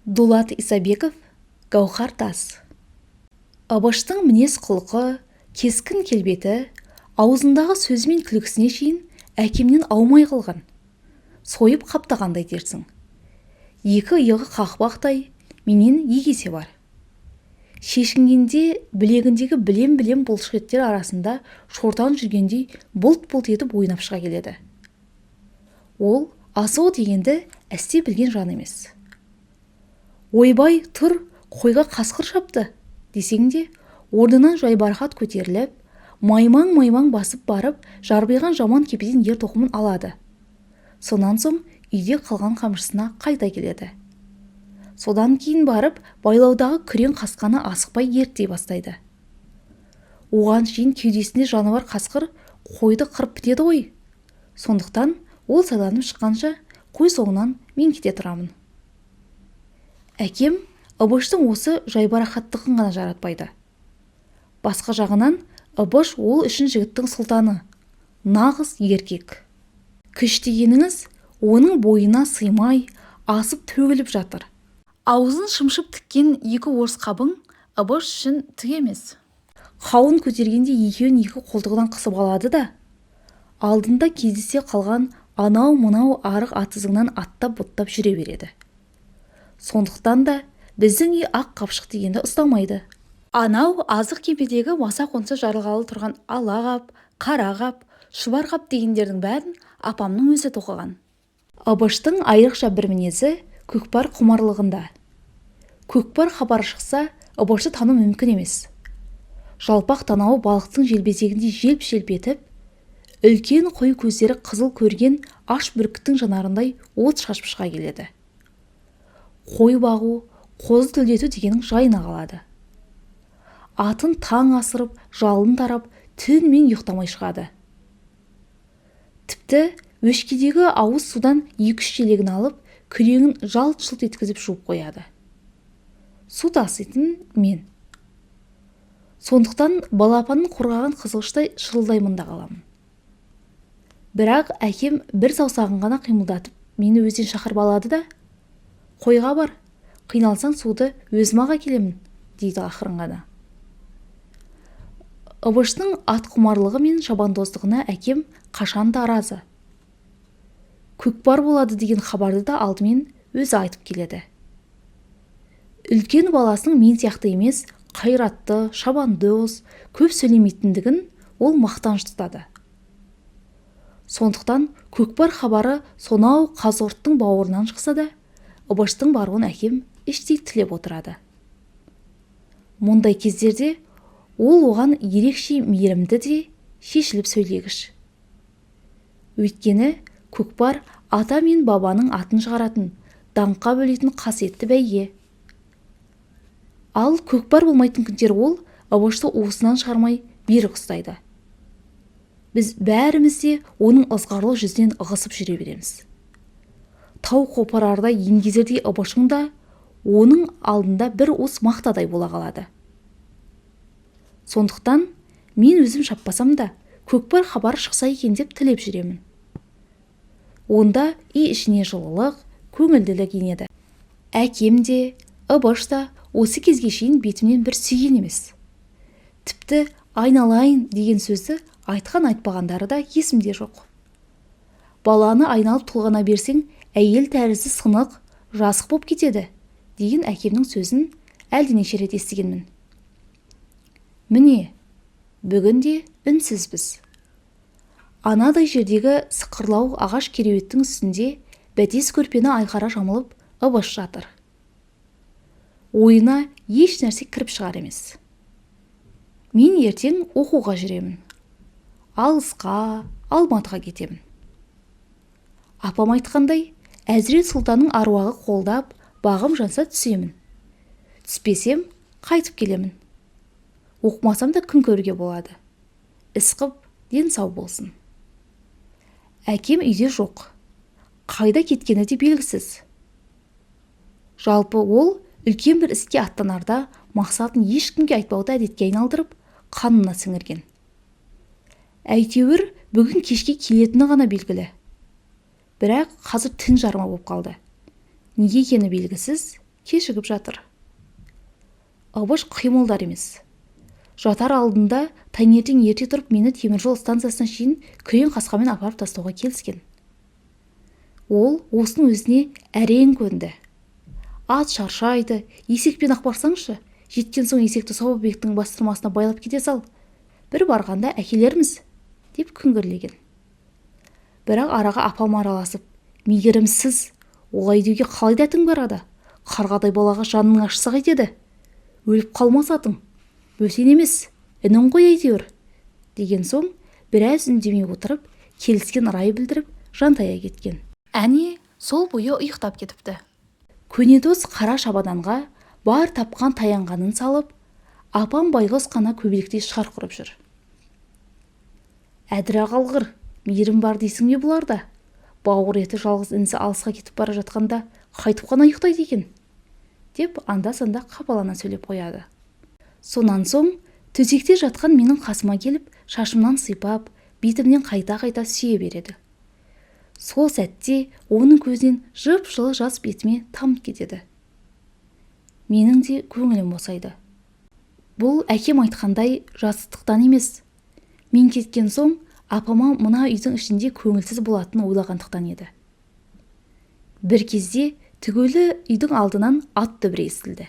Дулат Исабеков, Гауһар тас. Абаштың мінез құлқы, кескін келбеті, аузындағы сөзі мен күлкісіне шейін әкемнен аумай қалған. Сойып қаптағандай дерсің. Екі иығы қақпақтай, менен егесе бар. Шешінгенде білегіндегі білем бұлшықеттер арасында шортан жүргендей бұлт-бұлт етіп ойнап шыға келеді. Ол асау дегенді әсте білген жан емес. Ойбай, тұр, қойға қасқыр шапты десең де, орнынан жайбарақат көтеріліп, маймаң басып барып, жарбиған жаман кепеден ер тоқымын алады. Сонан соң үйде қалған қамшысына қайта келеді. Содан кейін барып, байлаудағы күрең қасқаны асықпай ерттей бастайды. Оған шейін кеудесінде жаны бар қасқыр қойды қырып бітеді ғой. Сондықтан ол сайланып шыққанша қой соңынан мен кете тұрамын. Әкем Ыбыштың осы жайбарақаттығын ғана жаратпайды. Басқа жағынан Ыбыш ол үшін жігіттің сұлтаны, нағыз еркек. Күш дегеніңіз оның бойына сыймай, асып төгіліп жатыр. Аузын шымшып тіккен екі орыс қабың Ыбыш үшін тік емес. Қауын көтергенде екеуін екі қолтығынан қысып алады да, алдында кездесе қалған анау-мынау арық атызыңнан аттап-бұттап жүре береді. Сондықтан да біздің үй ақ қапшық дегенді ұстамайды. Анау азық кепедегі маса қонса жарылғалы тұрған ала қап, қара қап, шұбар қап дегендердің бәрін апамның өзі тоқыған. Ыбыштың айрықша бір мінезі көкпар құмарлығында. Көкпар хабар шықса, Ыбышты тану мүмкін емес. Жалпақ танауы балықтың желбезегіндей желп-желп етіп, үлкен қой көздері қызыл көрген аш бүркіттің жанарындай от шашып шыға келеді. Қой бағу, қозы төлдету дегенің жайына қалады. Атын таң асырып, жалын тарап, түнмен ұйықтамай шығады. Тіпті өшкедегі ауыз судан 2-3 шелегін алып, күреңін жалт-жұлт еткізіп жуып қояды. Су таситын мен. Сондықтан балапанын қорғаған қызғыштай шырылдаймын да қаламын. Бірақ әкем бір саусағын ғана қимылдатып, мені өзен шақырып алады да, қойға бар, қиналсаң суды өзім аға келемін, дейді ақырын ғана. Ыбыштың ат құмарлығы мен шабандоздығына әкем қашанда разы. Көкпар болады деген хабарды да алдымен өзі айтып келеді. Үлкен баласының мен сияқты емес, қайратты, шабандоз, көп сөйлемейтіндігін ол мақтаныш тұтады. Сондықтан көкпар хабары сонау қазғұрттың бауырынан шықса да, Ыбыштың баруын әкем іштей тілеп отырады. Мұндай кездерде ол оған ерекше мейірімді де, шешіліп сөйлегіш. Өйткені көкпар ата мен бабаның атын шығаратын, даңққа бөлетін қасиетті бәйге. Ал көкпар болмайтын күндер ол Ыбышты уысынан шығармай берік ұстайды. Біз бәріміз де оның ызғарлы жүзінен ығысып жүре береміз. Тау қопарарда еңгезердей Ыбышың да оның алдында бір уыс мақтадай бола қалады. Сондықтан мен өзім шаппасам да көкпар хабар шықса екен деп тілеп жүремін. Онда үй ішіне жылылық, көңілділік енеді. Әкем де, Ыбыш та осы кезге шейін бетімнен бір сүйген емес. Тіпті айналайын деген сөзді айтқан-айтпағандары да есімде жоқ. Баланы айналып толғана берсең, әйел тәрізді сынық, жасық боп кетеді деген әкемнің сөзін әлденеше рет естігенмін. Міне, бүгін де үнсізбіз. Анадай жердегі сықырлау ағаш кереуеттің үстінде бәтес көрпені айқара жамылып Ыбыш жатыр. Ойына еш нәрсе кіріп шығар емес. Мен ертең оқуға жүремін. Алысқа, Алматыға кетемін. Апам айтқандай, Әзірет сұлтанның аруағы қолдап, бағым жанса түсемін. Түспесем, қайтып келемін. Оқымасам да күн көруге болады. Іс қып, ден сау болсын. Әкем үйде жоқ. Қайда кеткені де белгісіз. Жалпы ол үлкен бір іске аттанарда мақсатын ешкімге айтпауды әдетке айналдырып, қанына сіңірген. Әйтеуір бүгін кешке келетіні ғана белгілі. Бірақ қазір түн жарыма болып қалды. Неге екені белгісіз, кешігіп жатыр. Ыбыш қимылдар емес. Жатар алдында таңертең ерте тұрып мені теміржол станциясына шейін күрең қасқамен апарып тастауға келіскен. Ол осының өзіне әрең көнді. Ат шаршайды, есекпен ақ барсаңшы, жеткен соң есекті Саубектің бастырмасына байлап кете сал. Бір барғанда әкелерміз, деп күңгірлеген. Бірақ араға апам араласып, мейірімсіз, олай деуге қалай дәтің барады? Қарғадай балаға жанның ашса қайтеді? Өліп қалмасатың, бөтен емес, інін ғой әйтеуір, деген соң біраз үндемей отырып, келіскен рай білдіріп, жантая кеткен. Әне, сол бойы ұйықтап кетіпті. Көнедос қара шабаданға бар тапқан таянғанын салып, апам байғыз қана көбелектей шар құрып жүр. Әдіра қалғыр, мейірім бар дейсің бе бұларда? Бауыр еті жалғыз інісі алысқа кетіп бара жатқанда қайтып қана ұйықтайды екен, деп анда-санда қапалана сөйлеп қояды. Сонан соң төсекте жатқан менің қасыма келіп, шашымнан сипап, бетімнен қайта-қайта сүйе береді. Сол сәтте оның көзінен жып-жылы жас бетіме тамып кетеді. Менің де көңілім босайды. Бұл әкем айтқандай жасықтықтан емес. Мен кеткен соң апама мына үйдің ішінде көңілсіз болатынын ойлағандықтан еді. Бір кезде түгелі үйдің алдынан ат дүбірі естілді.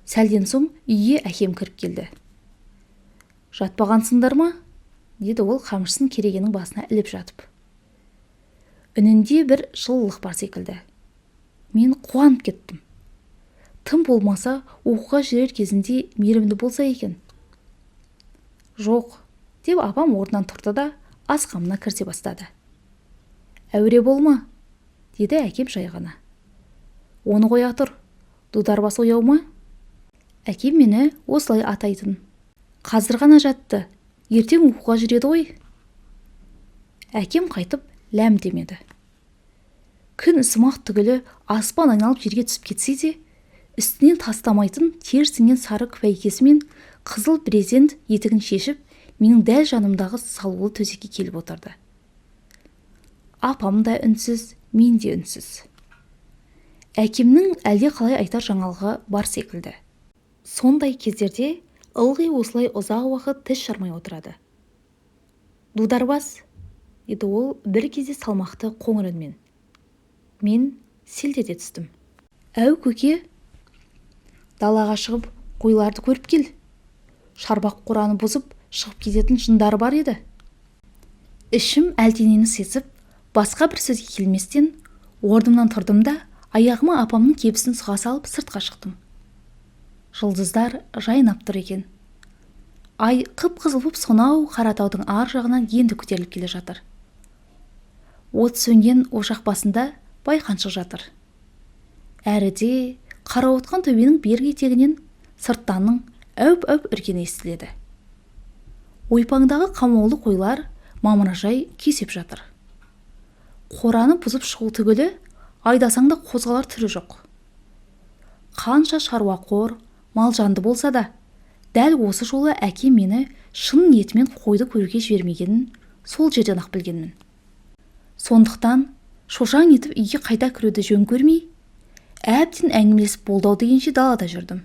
Сәлден соң үйге әкем кіріп келді. Жатпағансыңдар ма? Деді ол қамшысын керегенің басына іліп жатып. Үнінде бір жылылық бар секілді. Мен қуанып кеттім. Тым болмаса оқуға жүрер кезінде мейірімді болса екен. Жоқ, деп апам орнынан тұрды да асқамына кірсе бастады. Әуре болма, деді әкем жай ғана. Оны қоя тұр, дударбас ояу ма? Әкем мені осылай атайтын. Қазір ғана жатты, ертең оқуға жүреді ғой. Әкем қайтып ләм демеді. Күн ысымақ түгілі аспан айналып жерге түсіп кетсе де, үстінен тастамайтын терсінген сары күпәйкесі мен қызыл брезент етігін шешіп, менің дәл жанымдағы салулы төсекке келіп отырды. Апам да үнсіз, мен де үнсіз. Әкемнің әлде қалай айтар жаңалығы бар секілді. Сондай кездерде ылғи осылай ұзақ уақыт тіс жармай отырады. Дударбас, деді ол бір кезде салмақты қоңыр үнмен. Мен селт ете түстім. Әу көке, далаға шығып қойларды көріп кел. Шарбақ қораны бұзып шығып кететін жындар бар еді. Ішім әлденені сезіп, басқа бір сөзге келместен, орнымнан тұрдым да, аяғыма апамның кебісін сұға салып сыртқа шықтым. Жұлдыздар жайнап тұр екен. Ай қып-қызыл боп сонау Қаратаудың ар жағынан енді көтеріліп келе жатыр. От сөнген ошақ басында байқаншық жатыр. Әріде қарауытқан төбенің бергі етегінен сырттанның әуп-әуп үргені естіледі. Ойпаңдағы қамаулы қойлар мамыражай күйсеп жатыр. Қораны бұзып шығу түгілі, айдасаңда қозғалар түрі жоқ. Қанша шаруа қор, малжанды болса да, дәл осы жолы әкем мені шын ниетімен қойды көруге жібермегенін сол жерден ақ білгенмін. Сондықтан шошаң етіп үйге қайта кіруді жөн көрмей, әбден әңгімелесіп болдау дегенше далада жүрдім.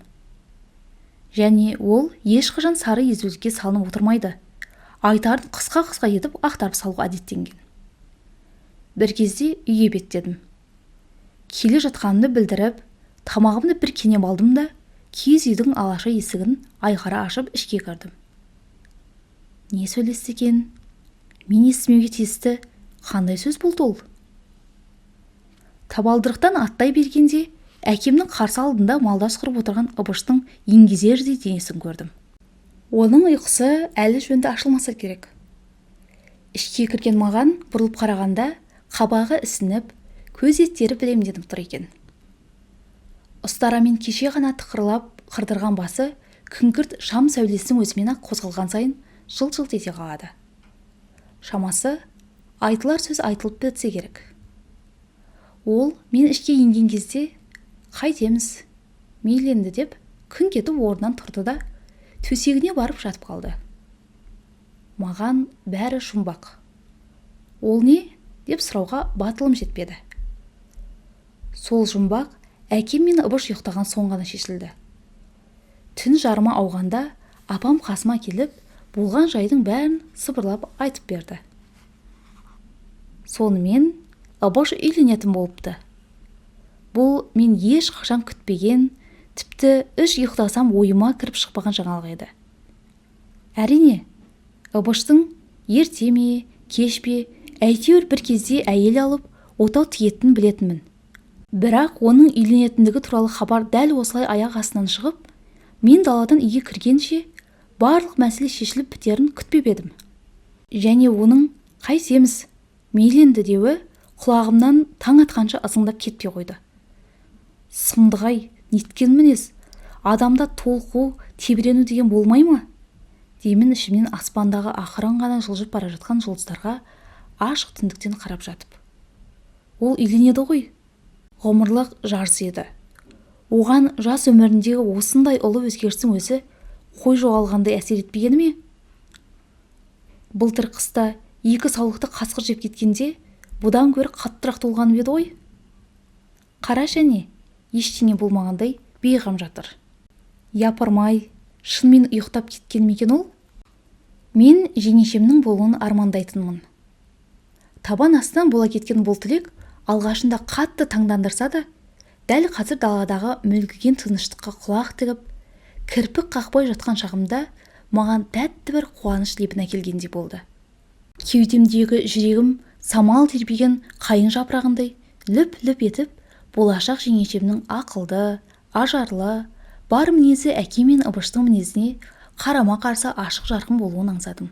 Және ол ешқашан сары езулікке салынып отырмайды. Айтарын қысқа-қысқа етіп ақтарып салуға әдеттенген. Бір кезде үйге беттедім. Келе жатқанымды білдіріп, тамағымды бір кенеп алдым да, киіз үйдің алаша есігін айқара ашып ішке кірдім. Не сөйлесті екен? Мен естімеуге тиісті қандай сөз болды ол? Табалдырықтан аттай бергенде, әкемнің қарсы алдында малдас құрып отырған Ыбыштың еңгезердей денесін көрдім. Оның ұйқысы әлі жөнді ашылмаса керек. Ішке кірген маған бұрылып қарағанда, қабағы ісініп, көз еттері білемденіп тұр екен. Ұстарамен кеше ғана тықырлап қырдырған басы, күңгірт шам сәулесінің өзімен-ақ қозғалған сайын жылт-жылт ете қалады. Шамасы, айтылар сөз айтылып бітсе керек. Ол мен ішке енген кезде, қайтеміз, мейленді деп, күн кетіп орнынан тұрды да, төсегіне барып жатып қалды. Маған бәрі жұмбақ. Ол не? Деп сұрауға батылым жетпеді. Сол жұмбақ әкем мен Ыбыш ұйықтаған соң ғана шешілді. Түн жарыма ауғанда апам қасыма келіп, болған жайдың бәрін сыбырлап айтып берді. Сонымен Ыбыш үйленетін болыпты. Бұл мен ешқашан күтпеген, тіпті үш ұйықтасам ойыма кіріп шықпаған жаңалық еді. Әрине, Ыбыштың ерте ме, кеш пе, әйтеуір бір кезде әйел алып, отау тиетінін білетінмін. Бірақ оның үйленетіндігі туралы хабар дәл осылай аяқ астынан шығып, мен даладан үйге кіргенше барлық мәселе шешіліп бітерін күтпеп едім. Және оның қайтеміз, мейленді деуі құлағымнан таң атқанша ызыңдап кетпей қойды. Сұмдық-ай, неткен мінез, адамда толқу, тебірену деген болмай ма? Деймін ішімнен аспандағы ақырын ғана жылжып бара жатқан жұлдыздарға ашық түндіктен қарап жатып. Ол үйленеді ғой. Ғұмырлық жарыс еді. Оған жас өміріндегі осындай ұлы өзгерістің өзі қой жоғалғандай әсер етпегені ме? Былтыр қыста екі саулықты қасқыр жеп кеткенде бұдан гөрі қаттырақ толғанып еді ғой. Қара және ештеңе болмағандай бейғам жатыр. Япырмай, шынымен ұйықтап кеткен екен ол? Мен жеңешемнің болуын армандайтынмын. Табан астынан бола кеткен бұл тілек алғашында қатты таңдандырса да, дәл қазір даладағы мүлгіген тыныштыққа құлақ тігіп, кірпік қақпай жатқан шағымда маған тәтті бір қуаныш лебін әкелгендей болды. Кеудемдегі жүрегім самал тербеген қайың жапырағындай лүп-лүп етіп, болашақ жеңешемнің ақылды, ажарлы, бар мінезі әке мен Ыбыштың мінезіне қарама-қарсы ашық жарқын болуын аңсадым.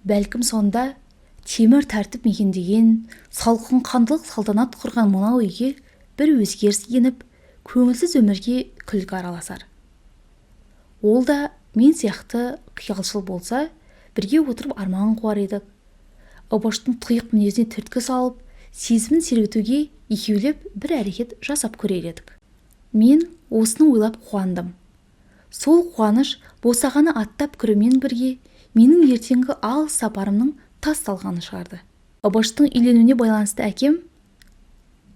Бәлкім сонда темір тәртіп мекендеген, салқын қандылық салтанат құрған мынау үйге бір өзгеріс еніп, көңілсіз өмірге күлкі араласар. Ол да мен сияқты қиялшыл болса, бірге отырып арман қуар едік. Ыбыштың тұйық мінезіне түрткі салып, сезімін сергітуге екеулеп бір әрекет жасап көрер едік. Мен осыны ойлап қуандым. Сол қуаныш босағаны аттап кірумен бірге менің ертеңгі алыс сапарымның тасталғаны шығарды. Ыбыштың үйленуіне байланысты әкем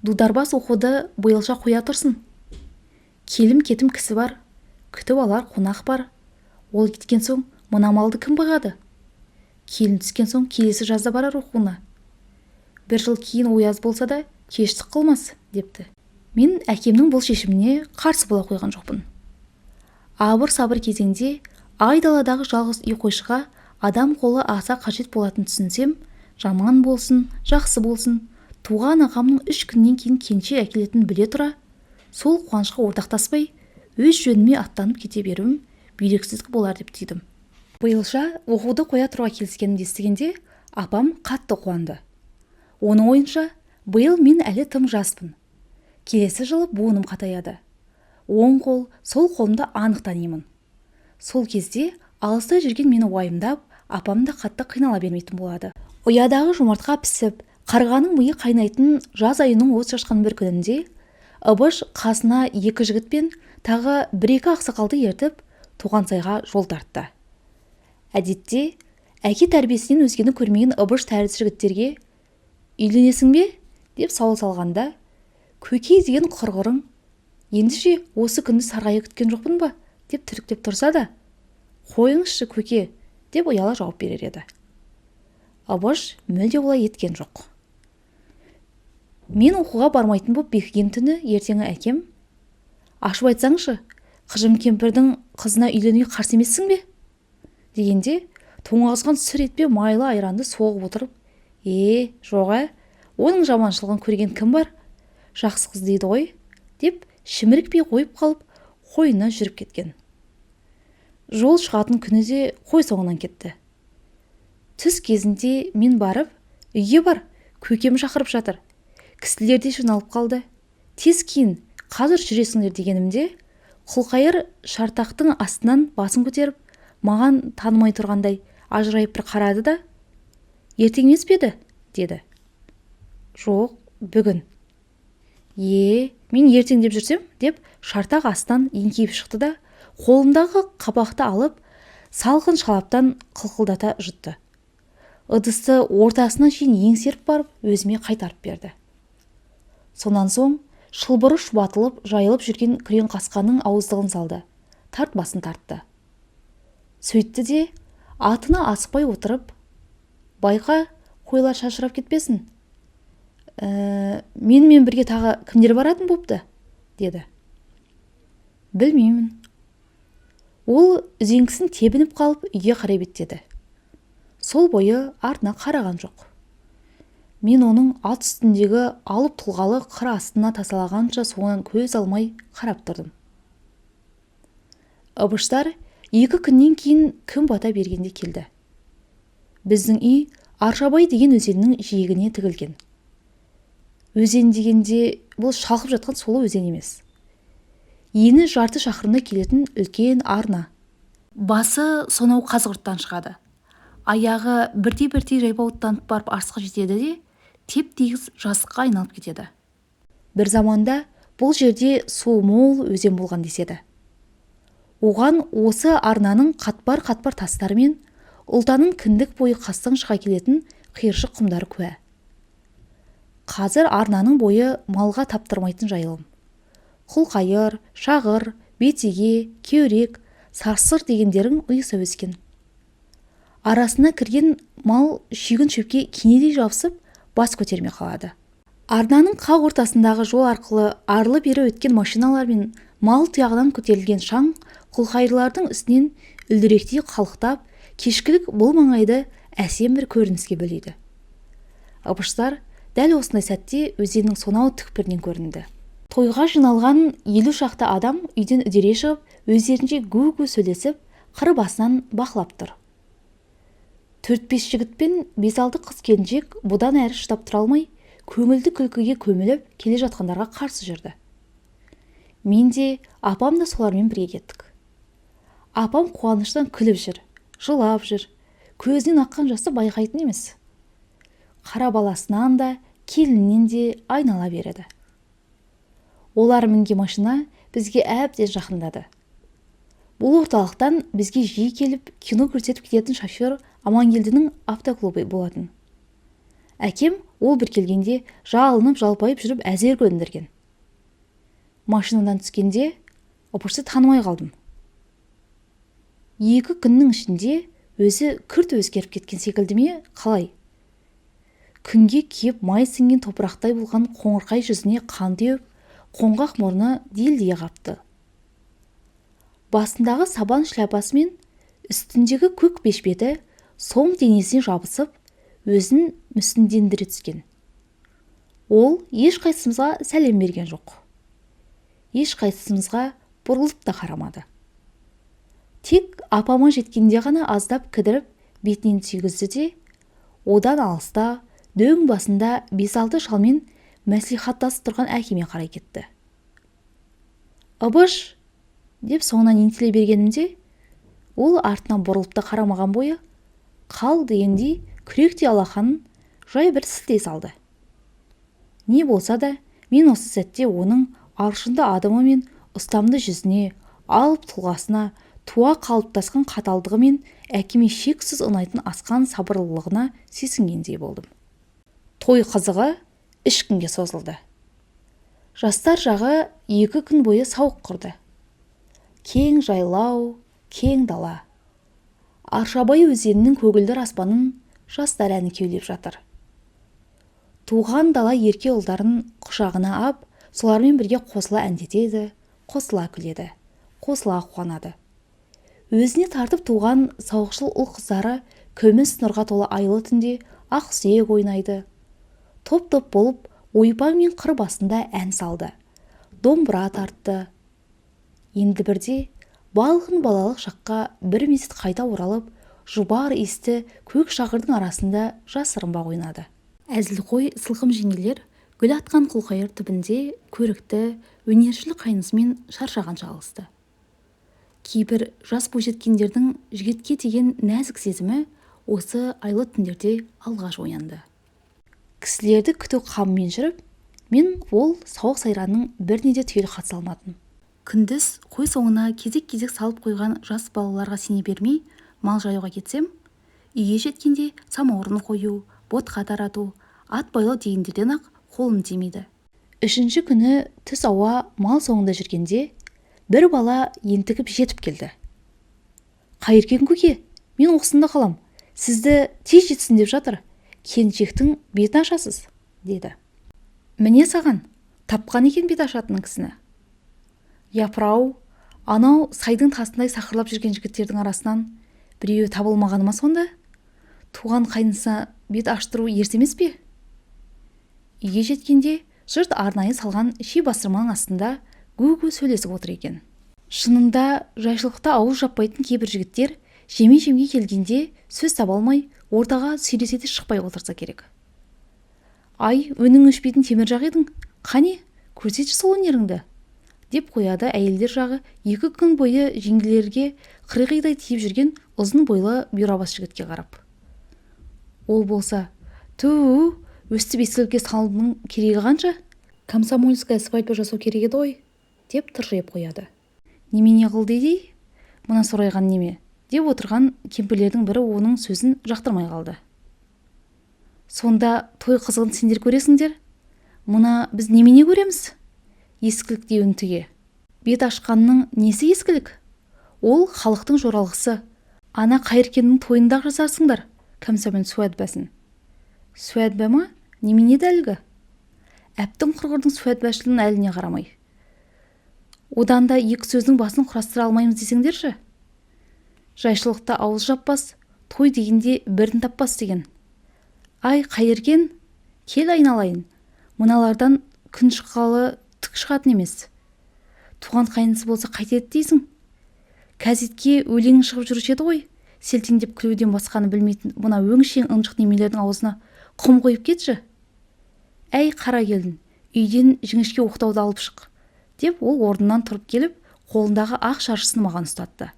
дударбас оқуды биылша қоя тұрсын. Келім-кетім кісі бар, күтіп алар қонақ бар. Ол кеткен соң мына малды кім бағады? Келін түскен соң келесі жазда барар оқуына. Бір жыл кейін ояз болса да кештік қылмас, депті. Мен әкемнің бұл шешіміне қарсы бола қойған жоқпын. Абыр-сабыр кезеңде айдаладағы жалғыз үй қойшыға адам қолы аса қажет болатын түсінсем, жаман болсын, жақсы болсын, туған ағамның 3 күннен кейін кенше әкелетін біле тұра, сол қуанышқа ортақтаспай, өз жөніме аттанып кете беруім бүйрексіздік болар деп түйдім. Биылша оқуды қоя тұруға келіскенімді естігенде, апам қатты қуанды. Оның ойынша, биыл мен әлі тым жаспын. Келесі жылы буыным қатаяды. Оң қол, сол қолымда анық танимын. Сол кезде алыста жүрген мені уайымдап, апам да қатты қинала бермейтін болады. Ұядағы жұмыртқа пісіп, қарғаның миы қайнайтын жаз айының от шашқан бір күнінде, Ыбыш қасына 2 жігітпен тағы 1-2 ақсақалды ертіп, Тоғансайға жол тартты. Әдетте, әке тәрбиесінен өзгені көрмеген Ыбыш тәрізді жігіттерге «Үйленесің бе?» деп сауал салғанда, «Көке деген құрғырың, ендіше осы күнді сарғайы күткен жоқпын ба?» деп түріктеп тұрса да, «Қойыңызшы көке» деп ұяла жауап берер еді. Ыбыш мүлде олай еткен жоқ. Мен оқуға бармайтын боп бекіген түні ертеңі әкем, «Ашып айтсаңшы, қыжым кемпірдің қызына үйленуге қарсы емессің бе?» дегенде, тоңазған сүр етпе майлы айранды соғып отырып, жоға, оның жаманшылығын көрген кім бар? Жақсы қыз дейді ғой, деп шімірікпей қойып қалып, қойына жүріп кеткен. Жол шығатын күні де қой соңынан кетті. Түс кезінде мен барып, үйге бар, көкем шақырып жатыр. Кісілер де жиналып қалды. Тез кейін, қазір жүресіңдер дегенімде, құлқайыр шартақтың астынан басын көтеріп, маған танымай тұрғандай ажырайып бір қарады да, «Ертең емес пе еді?» деді. «Жоқ, бүгін». Мен ертең деп жүрсем, деп шартақ астан еңкейіп шықты да, қолымдағы қабақты алып, салқын шалаптан қылқылдата жұтты. Ыдысты ортасына шейін еңсеріп барып, өзіме қайтарып берді. Сонан соң, шылбыры шұбатылып жайылып жүрген күрең қасқаның ауыздығын салды, басын тартты. Сөйтті де атына асықпай отырып, байқа, қойлар шашырап кетпесін. Менімен бірге тағы кімдер баратын бопты? Деді. Білмеймін. Ол үзеңгісін тебініп қалып үйге қарай беттеді. Сол бойы артына қараған жоқ. Мен оның ат үстіндегі алып тұлғалы қыр астына тасалағанша соңынан көз алмай қарап тұрдым. Ыбыштар 2 күннен кейін күн бата бергенде келді. Біздің үй Аршабай деген өзеннің жиегіне тігілген. Өзен дегенде бұл шалқып жатқан солы өзен емес. Ені жарты шақырымда келетін үлкен арна. Басы сонау Қазығұрттан шығады. Аяғы бірте-бірте жайпауыттанып барып арысқа жетеді де, теп-тегіс жазыққа айналып кетеді. Бір заманда бұл жерде су мол өзен болған деседі. Оған осы арнаның қатпар-қатпар тастары мен ұлтаның кіндік бойы қастың шыға келетін қиыршық құмдары куә. Қазір арнаның бойы малға таптырмайтын жайылым. Құлқайыр, шағыр, бетеге, кеурек, сарсыр дегендерің ұйыса өскен. Арасына кірген мал шүйгін шөпке кенедей жабысып, бас көтермей қалады. Арнаның қақ ортасындағы жол арқылы арлы-бері өткен машиналар мен мал тұяғынан көтерілген шаң құлқайырлардың үстінен үлдіректей қалықтап, кешкілік бұл маңайды әсем бір көрініске бөлейді. Ыбыштар дәл осындай сәтте өзеннің сонау түкпірінен көрінді. Тойға жиналған 50 шақты адам үйден үдере шығып, өздерінше гу-гу сөйлесіп, қыр басынан бақылап тұр. 4-5 жігіт пен 5-6 қыз келіншек бұдан әрі шыдап тұра алмай, көңілді күлкіге көміліп келе жатқандарға қарсы жүрді. Мен де, апам да солармен бірге кеттік. Апам қуаныштан күліп жүр, жылап жүр, көзінен аққан жасты байқайтын емес. Қара баласынан да, келіннен де айнала береді. Олар мінген машина бізге әбден жақындады. Бұл орталықтан бізге жиі келіп кино көрсетіп кететін шофер Амангелдінің автоклубы болатын. Әкем ол бір келгенде жалынып жалпайып жүріп әзер көндірген. Машинадан түскенде Ыбышты танымай қалдым. 2 күннің ішінде өзі күрт өзгеріп кеткен секілді ме, қалай? Күнге киіп май сіңген топырақтай болған қоңырқай жүзіне қан теуіп, қоңғақ мұрны делдие қапты. Басындағы сабан шляпасы мен үстіндегі көк бешпеті сом денесіне жабысып, өзін мүсіндендіре түскен. Ол ешқайсымызға сәлем берген жоқ. Ешқайсымызға бұрылып та қарамады. Тек апама жеткенде ғана аздап кідіріп, бетінен сүйгізді де, одан алыста, дөң басында 5-6 шалмен мәслихаттасып тұрған әкеме қарай кетті. Ыбыш! Деп соңынан ентелей бергенімде, ол артынан бұрылып та қарамаған бойы, қал дегендей күректей алақанын жай бір сілтей салды. Не болса да, мен осы сәтте оның аршынды адымы мен ұстамды жүзіне, алып тұлғасына, туа қалыптасқан қаталдығы мен әкеме шексіз ұнайтын асқан сабырлылығына сүйсінгендей болдым. Той қызығы 3 күнге созылды. Жастар жағы 2 күн бойы сауық құрды. Кең жайлау, кең дала. Аршабай өзенінің көгілдір аспанын жастар әні кеулеп жатыр. Туған дала ерке ұлдарын құшағына ап, солармен бірге қосыла әндетеді, қосыла күледі, қосыла қуанады. Өзіне тартып туған сауықшыл ұл қыздары көміс нұрға толы айлы түнде ақ сүйек ойнайды. Топ-топ болып, ойпаң мен қыр басында ән салды, домбыра тартты. Енді бірде балғын балалық шаққа бір мезет қайта оралып, жұбар иісті көк шағырдың арасында жасырынбақ ойнады. Әзілқой сылқым жеңгелер гүл атқан құлқайыр түбінде көрікті, өнершіл қайнысымен шаршаған шалысты. Кейбір жас бойжеткендердің жігітке деген нәзік сезімі осы айлы түндерде алғаш оянды. Кісілерді күту қамымен жүріп, мен ол сауық сайранның біріне де түгел қатыса алмадым. Күндіз қой соңына кезек-кезек салып қойған жас балаларға сене бермей, мал жаюға кетсем, үйге жеткенде самауырын қою, ботқа тарату, ат байлау дегендерден ақ қолым тимейді. Үшінші күні түс ауа мал соңында жүргенде бір бала ентігіп жетіп келді. «Қайыркен көке, мен осында қалам, сізді тез жетсін деп жатыр, келіншектің бетін ашасыз», деді. «Міне саған, тапқан екен бет ашатын кісіні». «Япыр-ау, анау сайдың тасындай сақырлап жүрген жігіттердің арасынан біреуі табылмағаны ма сонда? Туған қайнысына бет аштыру ерсі емес пе?» Үйге жеткенде жұрт арнайы салған ши бастырманың астында гу-гу сөйлесіп отыр екен. Шынында жайшылықта ауыз жаппайтын кейбір жігіттер жеме-жемге келгенде сөз таба алмай ортаға сөйлесе де шықпай отырса керек. «Ай, өнің өшпейтін темір жақ едің, қане, көрсетші сол өнеріңді», деп қояды әйелдер жағы 2 күн бойы жеңгелерге қырғидай тиіп жүрген ұзын бойлы бұйрабас жігітке қарап. Ол болса: «Ту, өстіп ескілікке салудың керегі қанша? Комсомольская свадьба жасау керек еді ғой», деп тыржиып қояды. «Немене қыл дейді? Мына сорайған неме?» деп отырған кемпірлердің бірі оның сөзін жақтырмай қалды. «Сонда той қызығын сендер көресіңдер, мұна біз немене көреміз? Ескілік деуін түге. Бет ашқанның несі ескілік? Ол халықтың жоралғысы. Ана Қайыркеннің тойында жасарсыңдар комсомол суәтбәсін». «Суәтбә ма? Немене дәлгі?» «Әптің құрғырдың суәтбәшілінің әліне қарамай. Одан да 2 сөздің басын құрастыра алмаймыз десеңдерші. Жайшылықта ауыз жаппас, той дегенде бірін таппас деген. Ай, Қайыркен, кел айналайын. Мыналардан күн шыққалы түк шығатын емес. Туған қайнысы болса қайтеді дейсің? Газетке өлең шығып жүруші еді ғой. Селтеңдеп күлуден басқаны білмейтін мына өңшең ынжық немелердің аузына құм қойып кетші. Әй, қара келін, үйден жіңішке оқтауды алып шық», деп ол орнынан тұрып келіп, қолындағы ақ шаршысын маған ұстатты.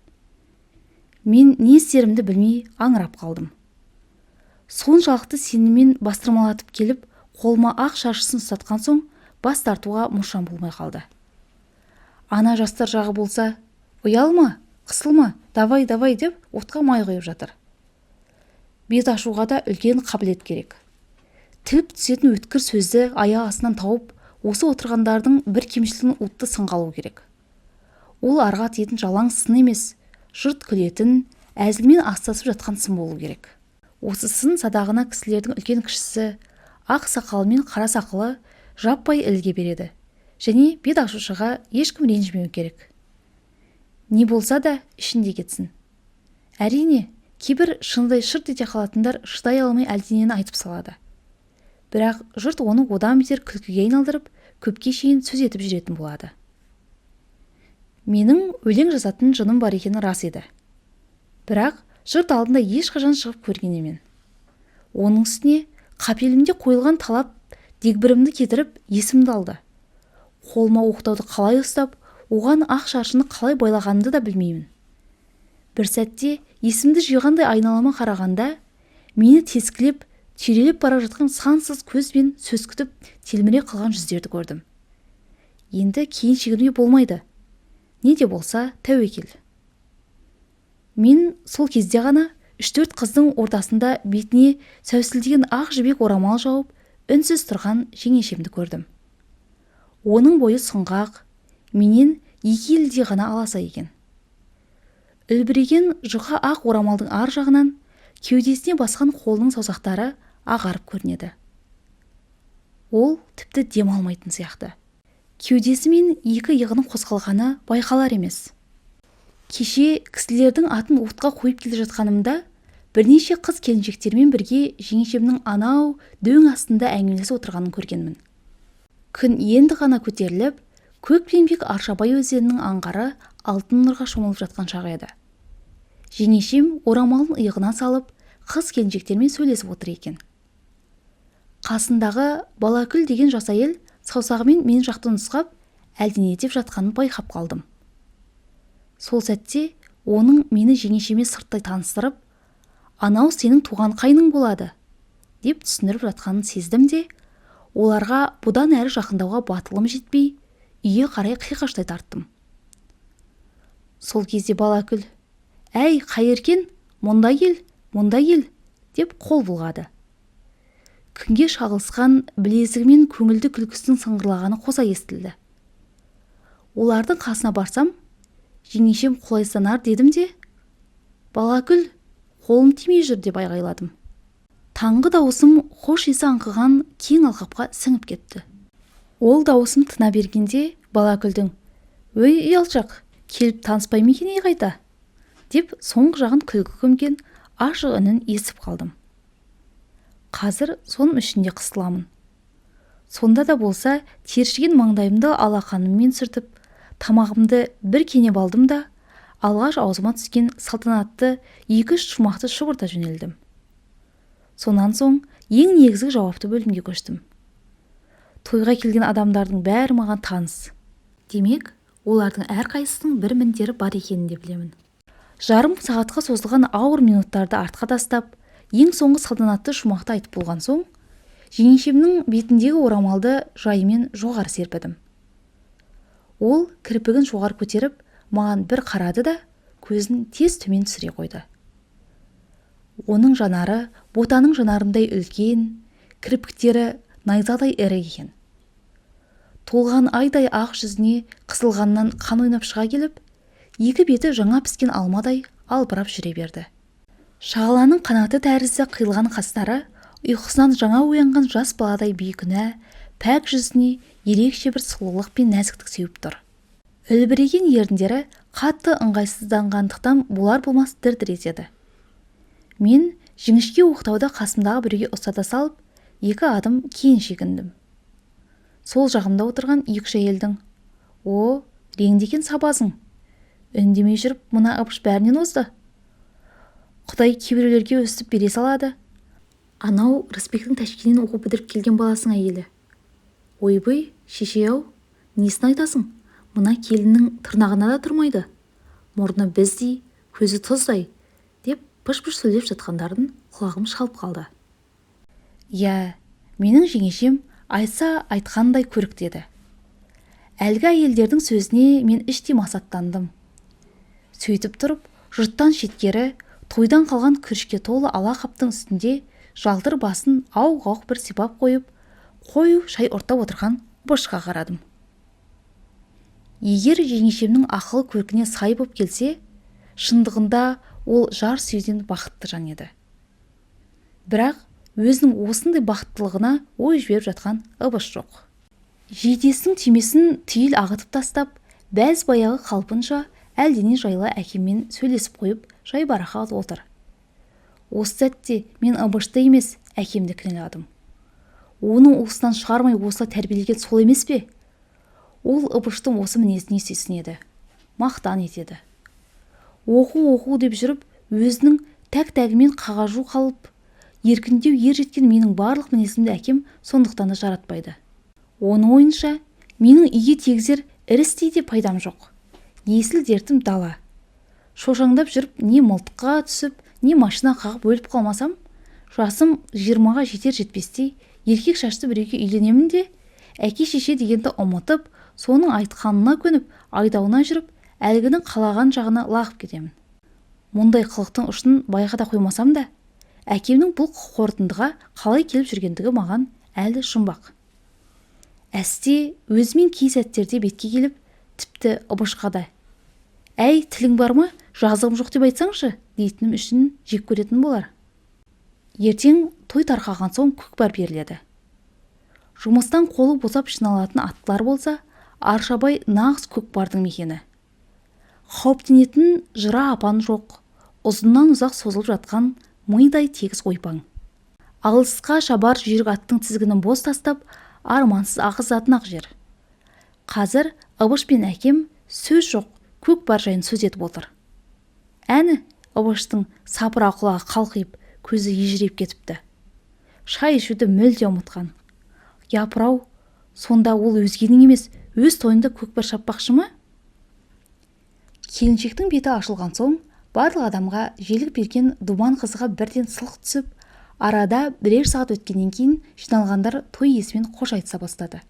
Мен не істерімді білмей аңырап қалдым. Соншалықты сеніммен бастырмалатып келіп, қолыма ақ шаршысын ұстатқан соң бас тартуға мұршам болмай қалды. Ана жастар жағы болса: «Ұялма, қысылма, давай деп отқа май құйып жатыр». Бет ашуға да үлкен қабілет керек. Тіліп түсетін өткір сөзді аяқ астынан тауып, осы отырғандардың бір кемшілігін ұтты сынға алу керек. Ол арға тиетін жалаң сын емес, жұрт күлетін, әзілмен астасып жатқан сын болу керек. Осы сын садағына кісілердің үлкен кішісі, ақ сақалы мен қара сақалы жаппай ілге береді, және бет ашушыға ешкім ренжімеу керек. Не болса да ішінде кетсін. Әрине, кейбір шыныдай шырт ете қалатындар шыдай алмай әлденені айтып салады. Бірақ жұрт оны одан бетер күлкіге айналдырып, көпке шейін сөз етіп жүретін болады. Менің өлең жазатын жыным бар екені рас еді. Бірақ жұрт алдында ешқашан шығып көрген емен. Оның үстіне қапелімде қойылған талап дегбірімді кетіріп, есімді алды. Қолыма оқтауды қалай ұстап, оған ақ шаршыны қалай байлағанымды да білмеймін. Бір сәтте есімді жиғандай айналама қарағанда, мені тескілеп, түйрелеп бара жатқан сансыз көз бен сөз күтіп телміре қалған жүздерді көрдім. Енді кейін шегінуге болмайды. Не де болса тәуекел. Мен сол кезде ғана 3-4 қыздың ортасында бетіне сәусілдеген ақ жібек орамал жауып, үнсіз тұрған жеңешемді көрдім. Оның бойы сұңғақ, менен 2 елде ғана аласа екен. Үлбіреген жұқа ақ орамалдың ар жағынан кеудесіне басқан қолының саусақтары ағарып көрінеді. Ол тіпті дем алмайтын сияқты. Кеудесі мен 2 иығының қозғалғаны байқалар емес. Кеше кісілердің атын отқа қойып келе жатқанымда, бірнеше қыз келіншектермен бірге жеңешемнің анау дөң астында әңгімелесіп отырғанын көргенмін. Күн енді ғана көтеріліп, көк пеңбек Аршабай өзенінің аңғары алтын нұрға шомылып жатқан шағы еді. Жеңешем орамалын иығына салып, қыз келіншектермен сөйлесіп отыр екен. Қасындағы Балакүл деген жас әйел саусағымен мен жақты нұсқап, әлдене деп жатқанын байқап қалдым. Сол сәтте оның мені жеңешеме сырттай таныстырып, «Анау сенің туған қайның болады», деп түсіндіріп жатқанын сездім де, оларға бұдан әрі жақындауға батылым жетпей, үйге қарай қиқаштай тарттым. Сол кезде Балакүл: «Әй, Қайыркен, мұнда кел», деп қол бұлғады. күнге шағылысқан білезігімен көңілді күлкісінің сыңғырлағаны қоса естілді. Олардың қасына барсам, жеңешем қолайсанар дедім де, «Балакүл, қолым тимей жүр» деп айғайладым. Таңғы дауысым хош иісі аңқыған кең алқапқа сіңіп кетті. Ол дауысым тына бергенде Балакүлдің «Өй, ұялшақ, келіп таныспай ма екен қайта?» деп соңғы жағын күлкі көмген ашық үнін естіп қалдым. Қазір соның ішінде қысыламын. Сонда да болса тершіген маңдайымды алақаныммен сүртіп, тамағымды бір кенеп алдым да, алғаш аузыма түскен салтанатты 2-3 шумақты шұбырта жөнелдім. Сонан соң ең негізгі жауапты бөлімге көштім. Тойға келген адамдардың бәрі маған таныс. Демек, олардың әрқайсысының бір міндері бар екенін де білемін. Жарым сағатқа созылған ауыр минуттарды артқа тастап, ең соңғы салтанатты шумақты айтып болған соң, жеңешемнің бетіндегі орамалды жайымен жоғары серпідім. Ол кірпігін жоғары көтеріп, маған бір қарады да, көзін тез төмен түсіре қойды. Оның жанары ботаның жанарындай үлкен, кірпіктері найзадай ірі екен. Толған айдай ақ жүзіне қысылғаннан қан ойнап шыға келіп, екі беті жаңа піскен алмадай албырап жүре берді. Шағаланың қанаты тәрізді қиылған қастары ұйқысынан жаңа оянған жас баладай бейкүнә, пәк жүзіне ерекше бір сұлулық пен нәзіктік сеуіп тұр. Үлбіреген еріндері қатты ыңғайсызданғандықтан болар-болмас дір-дір етеді. Мен жіңішке оқтауды қасымдағы біреуге ұстата салып, 2 адым кейін шегіндім. Сол жағымда отырған 2 әйелдің «О, реңдеген сабазың, үндемей жүріп, мұна ыбыш бәрінен озды. Құдай кейбіреулерге өстіп бере салады. Анау Рысбектің Тәшкеннен оқу бітіріп келген баласың әйелі. Ойбай, шеше-ау, несін айтасың? Мына келіннің тырнағына да тұрмайды. Мұрны біздей, көзі тұздай» деп пыш-пыш сөйлеп жатқандардың құлағым шалып қалды. Я, менің жеңешем айтса айтқандай көріктеді. Әлгі әйелдердің сөзіне мен іштей масаттандым. Сөйтіп тұрып, жұрттан шеткері, тойдан қалған күрішке толы ала қаптың үстінде жалтыр басын ауық-ауық бір сипап қойып, қою шай ұрттап отырған бошқа қарадым. Егер жеңешемнің ақыл көркіне сай боп келсе, шындығында ол жар сүйден бақытты жан еді. Бірақ өзінің осындай бақыттылығына ой жіберіп жатқан ыбыш жоқ. Жейдесінің түймесін түйіл ағытып тастап, бәз баяғы қалпынша әлдене жайлы әкеммен сөйлесіп қойып, жайбарақат отыр. Осы сәтте мен ыбышты емес, әкемді кінәладым. Оның уысынан шығармай осылай тәрбиелеген сол емес пе? Ол ыбыштың осы мінезіне сүйсінеді, мақтан етеді. Оқу деп жүріп, өзінің тәк-тәгімен қағажу қалып, еркіндеу ер жеткен менің барлық мінезімді әкем сондықтан да жаратпайды. Оның ойынша, менің үйге тегізер ірістей де пайдам жоқ. Есіл дертім дала. Шошаңдап жүріп, не мылтыққа түсіп, не машина қағып өліп қалмасам, жасым 20-ға жетер-жетпестей еркек шашты біреуге үйленемін де, әке-шеше дегенді ұмытып, соның айтқанына көніп, айдауына жүріп, әлгінің қалаған жағына лағып кетемін. Мұндай қылықтың ұшын байқата қоймасам да, әкемнің бұл қорытындыға қалай келіп жүргендігі маған әлі жұмбақ. Әсте өзімен кей сәттерде бетке келіп, тіпті ыбышқа да «Әй, тілің бар ма? Жазығым жоқ» деп айтсаңшы, дейтінім үшін жек көретін болар. Ертең той тарқаған соң көкпар беріледі. Жұмыстан қолы босап жиналатын аттылар болса, Аршабай нағыз көкпардың мекені. Қауіптенетін жыра апан жоқ, ұзыннан ұзақ созылып жатқан мыйдай тегіс ойпаң. Алысқа шабар жүйрік аттың тізгінін бос тастап, армансыз ағызатын ақ жер. Қазір Ыбыш пен әкем сөз жоқ, көкпар жайын сөз етіп отыр. Әні Ыбыштың сапыра құлағы қалқиып, көзі ежірейіп кетіпті. Шай ішуді мүлде ұмытқан. Япырау, сонда ол өзгенің емес, өз тойында көкпар шаппақшы ма? Келіншектің беті ашылған соң, барлық адамға желік берген думан қызыға бірден сылқ түсіп, арада бірер сағат өткеннен кейін жиналғандар той иесімен қош айтыса бастады.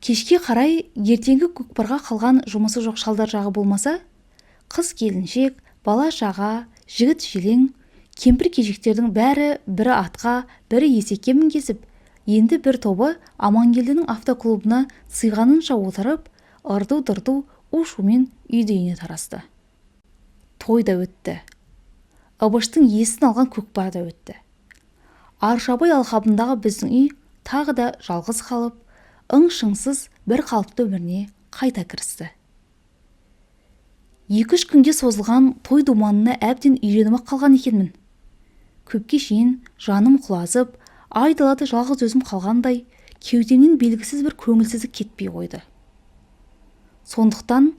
Кешке қарай ертеңгі көкпарға қалған жұмысы жоқ шалдар жағы болмаса, қыз келіншек, бала шаға, жігіт желең, кемпір кежектердің бәрі бірі атқа, бірі есекке мінгесіп, Енді бір тобы Амангелдінің автоклубына сыйғанынша отырып, ырду-дырду у-шумен үйді-үйіне тарасты. Той да өтті. Ыбыштың есін алған көкпар да өтті. Аршабай алқабындағы біздің үй тағы да жалғыз қалып, ың-шыңсыз бір қалыпты өміріне қайта кірісті. 2-3 күнге созылған той думанына әбден үйреніп қалған екенмін. Көпке шейін жаным құлазып, айдалада жалғыз өзім қалғандай, кеудемнен белгісіз бір көңілсіздік кетпей қойды. Сондықтан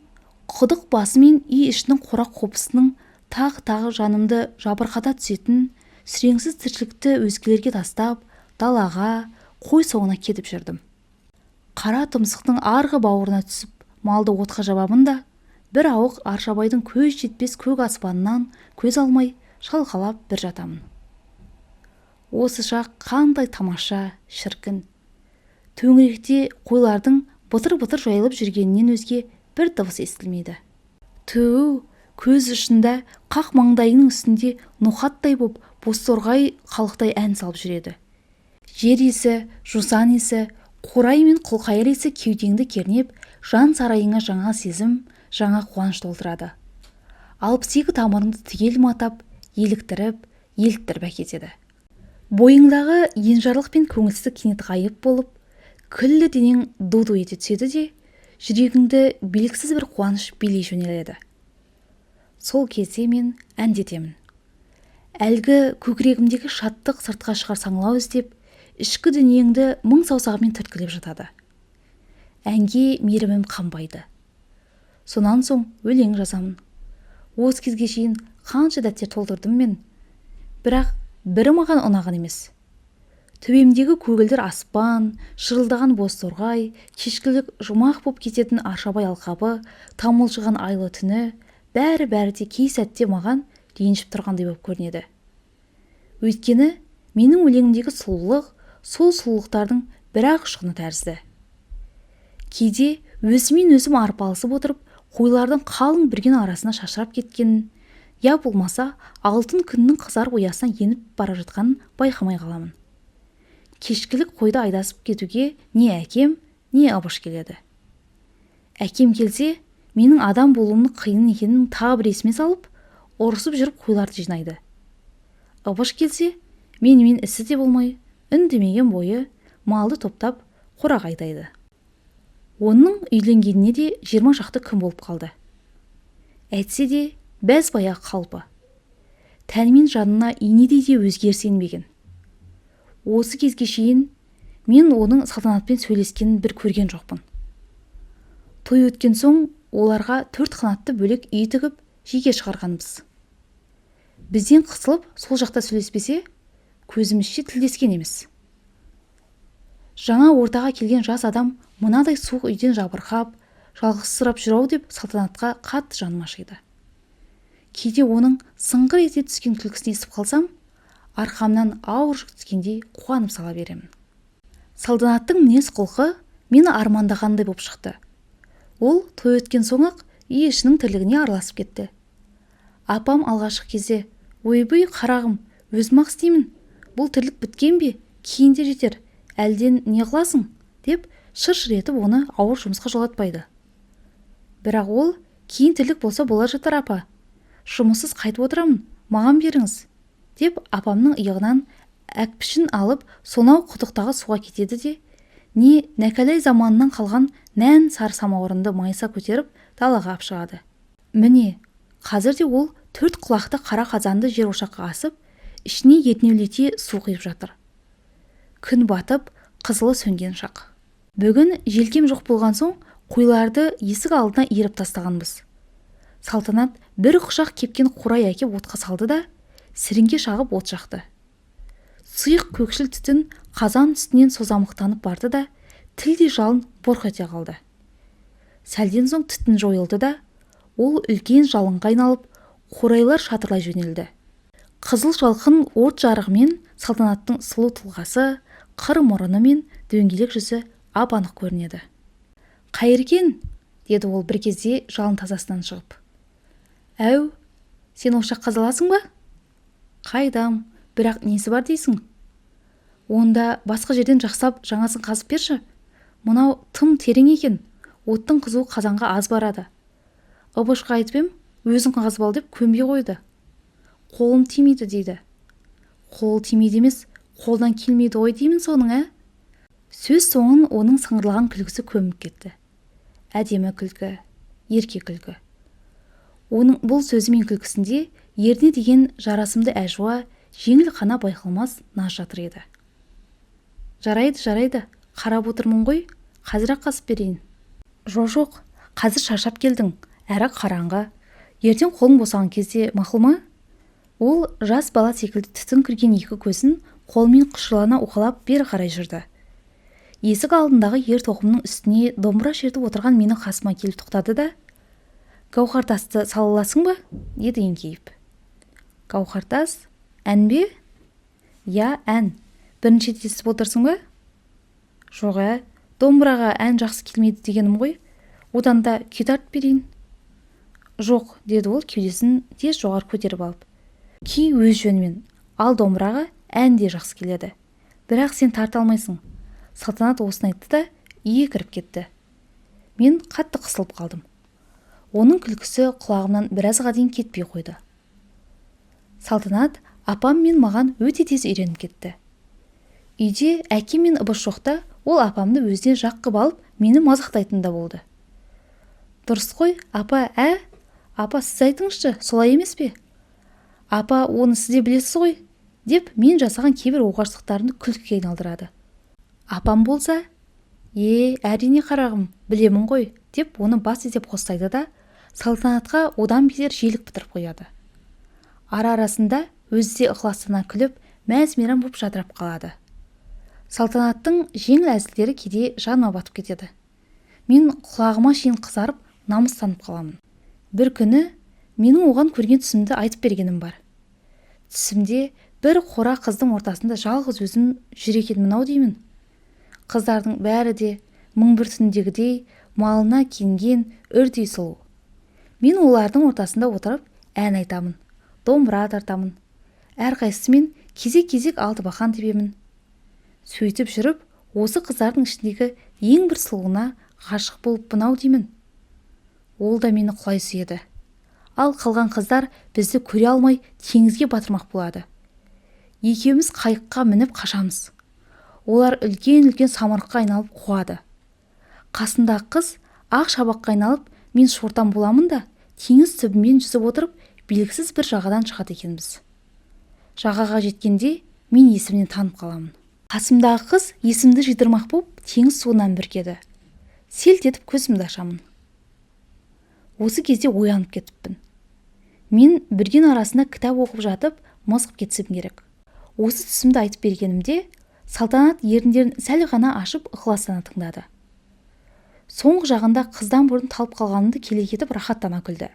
құдық басы мен үй ішінің қора-қопысының тағы жанымды жабырқата түсетін сүреңсіз тіршілікті өзгелерге тастап, далаға, қой соңына кетіп жүрдім. Қара тұмсықтың арғы бауырына түсіп, малды отқа жабамын да, бір ауық Аршабайдың көз жетпес көк аспанынан көз алмай шалқалап бір жатамын. Осы шақ қандай тамаша, шіркін. Төңіректе қойлардың бытыр-бытыр жайылып жүргенінен өзге бір дыбыс естілмейді. Түу, көз ұшында қақ маңдайының үстінде ноқаттай боп бозторғай қалықтай ән салып жүреді. Жер есі, жусан есі, қурай мен құлқайыр есі кеудеңді кернеп, жан сарайыңа жаңа сезім, жаңа қуаныш толтырады. 62 тамырыңды түгел матап, еліктіріп, еліктіріп әкетеді. Бойыңдағы енжарлық пен көңілсіздік кенет ғайып болып, күллі денең ду-ду ете түседі де, жүрегіңді белгісіз бір қуаныш билей жөнеледі. Сол кезде мен әндетемін. Әлгі көкірегімдегі шаттық сыртқа шығар саңлау іздеп, ішкі дүниеңді мың саусағымен түрткілеп жатады. Әнге мейірімім қанбайды. Сонан соң өлең жазамын. Осы кезге шейін қанша дәптер толтырдым мен, бірақ бірі маған ұнаған емес. Төбемдегі көгілдір аспан, шырылдаған бозторғай, кешкілік жұмақ боп кететін Аршабай алқабы, тамылжыған айлы түні, бәрі де кей сәтте маған ренжіп тұрғандай болып көрінеді. Өйткені менің өлеңімдегі сұлулық, сол сұлулықтардың бір-ақ ұшқыны тәрізді. Кейде өзімен өзім арпалысып отырып, қойлардың қалың бүрген арасына шашырап кеткенін, я болмаса алтын күннің қызар ұясына еніп бара жатқанын байқамай қаламын. Кешкілік қойды айдасып кетуге не әкем, не Абыш келеді. Әкем келсе, менің адам болуымның қиын екенін тағы бір есіме салып, ұрысып жүріп қойларды жинайды. Абыш келсе, менімен ісі де болмай, үндемеген бойы малды топтап қораға айдайды. Оның үйленгеніне де 20 шақты күн болып қалды. Әйтсе де бәз баяғы қалпы. Тәнмен жанына инедей де өзгеріс енбеген. Осы кезге шейін мен оның салтанатпен сөйлескенін бір көрген жоқпын. Той өткен соң оларға 4 қанатты бөлек үй тігіп жеке шығарғанбыз. Бізден қысылып сол жақта сөйлеспесе, көзімізше тілдескен емес. Жаңа ортаға келген жас адам мынадай суық үйден жабырқап, жалғызсырап жүрау деп салтанатқа қатты жаным ашиды. Кейде оның сыңғыр ете түскен күлкісін естіп қалсам, арқамнан ауыр жүк түскендей қуанып сала беремін. Салтанаттың мінез құлқы мені армандағандай боп шықты. Ол той өткен соң-ақ үй ішінің тірлігіне араласып кетті. Апам алғашқы кезде, ойбай қарағым, өзім-ақ істеймін, бұл тірлік біткен бе, кейін де жетер, әлден не қыласың, деп шыр-шыр етіп оны ауыр жұмысқа жолатпайды. Бірақ ол, кейін тірлік болса бола жатар апа, жұмыссыз қайтып отырамын, маған беріңіз, деп апамның иығынан әкпішін алып сонау құдықтағы суға кетеді де, не нәкәлай заманынан қалған нән сары самауырынды майса көтеріп далаға алып шығады. Міне, қазір де ол 4 құлақты қара қазанды жер ошаққа асып, ішіне етнеулете су құйып жатыр. Күн батып, қызылы сөнген шақ. Бүгін желкем жоқ болған соң, қойларды есік алдына иіріп тастағанбыз. Салтанат бір құшақ кепкен қурай әкеп отқа салды да, сіріңке шағып от жақты. Сұйық көкшіл түтін қазан үстінен созамықтанып барды да, тілде жалын бұрқ ете қалды. Сәлден соң түтін жойылды да, ол үлкен жалынға айналып, қурайлар шатырлай жөнелді. Қызыл жалқын от жарығымен салтанаттың сұлу тұлғасы, қыр мұрыны мен дөңгелек жүзі ап-анық көрінеді. «Қайыркен», деді ол бір кезде жалын тазасынан шығып. «Әу, сен ошақ қазаласың ба?» «Қайдам, бірақ несі бар дейсің?» Онда басқа жерден жақсап жаңасын қазып берші. Мынау тым терең екен, оттың қызуы қазанға аз барады. Ыбышқа айтып ем, өзің қазып ал деп көнбей қойды. Қолым тимейді дейді. Қол тимейді емес, қолдан келмейді ғой деймін соның, Сөз соңын оның сыңғырлаған күлкісі көміп кетті. Әдемі күлкі, ерке күлкі. Оның бұл сөзі мен күлкісінде еріне деген жарасымды әжуа, жеңіл қана байқалмас наз жатыр еді. Жарайды, қарап отырмын ғой, қазір-ақ қасып берейін. Жоқ, қазір шаршап келдің, әрі қараңғы. Ертең қолың босаған кезде мақұл ма? Ол жас бала секілді түтін кірген екі көзін қолмен құшырлана уқалап бері қарай жүрді. Есік алдындағы ер тоқымның үстіне домбыра шертіп отырған менің қасыма келіп тоқтады да: «Гауһартасты сала аласың ба?» деді еңкейіп. «Гауһартас? Ән бе?» «Я, ән. Бірінші естіп отырсың ба?» «Жоқ, домбыраға ән жақсы келмейді дегенім ғой. Одан да күй тартып берейін». «Жоқ», деді ол кеудесін тез жоғары көтеріп алып. «Күй өз жөнімен, ал домбыраға ән де жақсы келеді. Бірақ сен тарта алмайсың». Салтанат осыны айтты да үйге кіріп кетті. Мен қатты қысылып қалдым. Оның күлкісі құлағымнан біразға дейін кетпей қойды. Салтанат апам мен маған өте тез үйреніп кетті. Үйде әкем мен ыбыс жоқта ол апамды өзіне жақ қып алып, мені мазақтайтын да болды. «Дұрыс қой, апа, Апа, сіз айтыңызшы, солай емес пе?» «Апа, оны сіз де білесіз ғой», деп мен жасаған кейбір оғарсықтарымды күлкіге айналдырады. Апам болса: «Әрине қарағым, білемін ғой», деп оны бас изеп қостайды да Салтанатқа одан бетер желік бітіріп қояды. Ара-арасында өзі де ықыластана күліп, мәз-мейрам боп жадырап қалады. Салтанаттың жеңіл әзілдері кейде жаныма батып кетеді. Мен құлағыма шейін қызарып, намыстанып қаламын. Бір күні менің оған көрген түсімді айтып бергенім бар. Түсімде бір қора қыздың ортасында жалғыз өзім жүр екенмін-ау деймін. Қыздардың бәрі де мың бір түндегідей малына киінген үрдей сұлу. Мен олардың ортасында отырып ән айтамын, домбыра тартамын. Әрқайсысымен кезек-кезек алтыбақан тебемін. Сөйтіп жүріп, осы қыздардың ішіндегі ең бір сұлуына ғашық болыппын-ау деймін. Ол да мені құлай сүйеді. Ал қалған қыздар бізді көре алмай теңізге батырмақ болады. Екеуміз қайыққа мініп қашамыз. Олар үлкен-үлкен самұрыққа айналып қуады. Қасындағы қыз ақ шабаққа айналып, мен шортан боламын да, теңіз түбімен жүзіп отырып, белгісіз бір жағадан шығады екенбіз. Жағаға жеткенде мен есімнен танып қаламын. Қасымдағы қыз есімді жидырмақ боп теңіз суынан бүркеді. Селт етіп көзімді ашамын. Осы кезде оянып кетіппін. Мен бүрген арасында кітап оқып жатып, мызғып кетсем керек. Осы түсімді айтып бергенімде Салтанат еріндерін сәл ғана ашып ықыластана тыңдады. Соңғы жағында қыздан бұрын талып қалғанымды келе кетіп рахаттана күлді.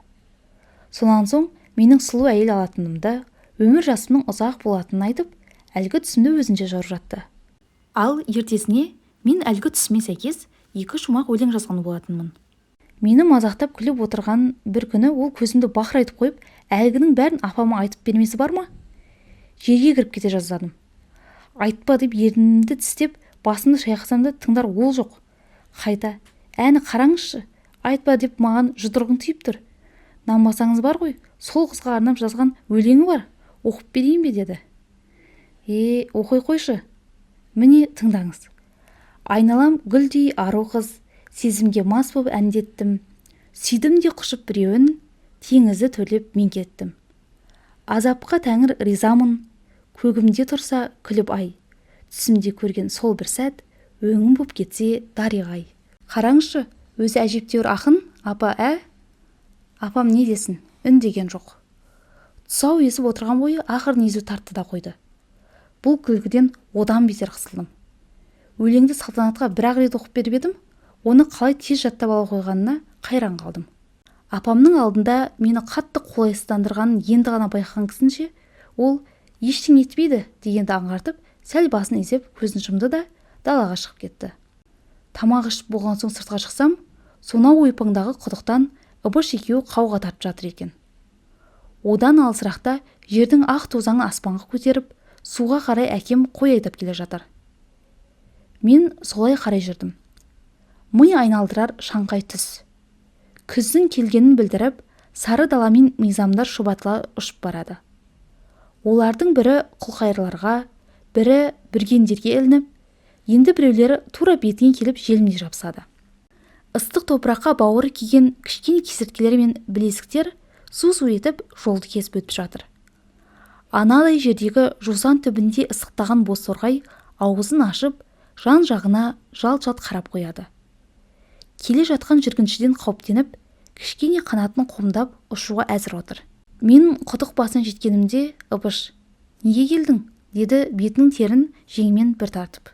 Сонан соң менің сұлу әйел алатынымды, өмір жасымның ұзақ болатынын айтып, әлгі түсімді өзінше жарып жатты. Ал ертесіне мен әлгі түсіме сәйкес 2 шумақ өлең жазған болатынмын. Мені мазақтап күліп отырған бір күні ол көзімді бақырайтып қойып, әлгінің бәрін апама айтып бермесі бар ма? Жерге кіріп кете жаздадым. Айтпа деп ерінімді тістеп, басымды шайқасам да тыңдар ол жоқ. Қайта: «Әні қараңызшы, айтпа» деп маған жұдырығын түйіп тұр. «Нанбасаңыз бар ғой, сол қызға арнап жазған өлеңі бар, оқып берейін бе?» деді. Оқи қойшы. Міне тыңдаңыз. Айналам гүлдей ару қыз, сезімге мас боп әндеттім. Сүйдім де құшып біреуін, теңізді төрлеп мен кеттім. Азапқа тәңір ризамын, көгімде тұрса күліп ай. Түсімде көрген сол бір сәт, өңім боп кетсе дариғай. Қараңызшы, өзі әжептеуір ақын, апа, Апам не десін, үндеген жоқ. Тұсау есіп отырған бойы ақырын езу тартты да қойды. Бұл күлкіден одан бетер қысылдым. Өлеңді Салтанатқа бір-ақ рет оқып беріп едім, оны қалай тез жаттап ала қойғанына қайран қалдым. Апамның алдында мені қатты қолайсыздандырғанын енді ғана байқаған кісінше, ол ештеңе етпейді дегенді аңғартып, сәл басын изеп көзін жұмды да далаға шығып кетті. Тамақ ішіп болған соң сыртқа шықсам, сонау ойпаңдағы құдықтан ыбыш екеуі қауға тартып жатыр екен. Одан алысырақта жердің ақ тозаңы аспанға көтеріп, суға қарай әкем қой айдап келе жатыр. Мен солай қарай жүрдім. Ми айналдырар шаңқай түс. Күздің келгенін білдіріп, сары даламен мизамдар шұбатыла ұшып барады. Олардың бірі құлқайырларға, бірі бүргендерге ілініп, енді біреулері тура бетіне келіп желмей жапсады. Ыстық топыраққа бауыры киген кішкене кесірткелер мен білесіктер су-су етіп жолды кесіп өтіп жатыр. Анадай жердегі жусан түбінде ысықтаған бозторғай аузын ашып, жан-жағына жалт-жалт қарап қояды. Келе жатқан жүргіншіден қауіптеніп, кішкене қанатын қомдап ұшуға әзір отыр. Мен құдық басына жеткенімде, «Ыбыш, неге келдің?» деді бетінің терін жеңімен бір тартып.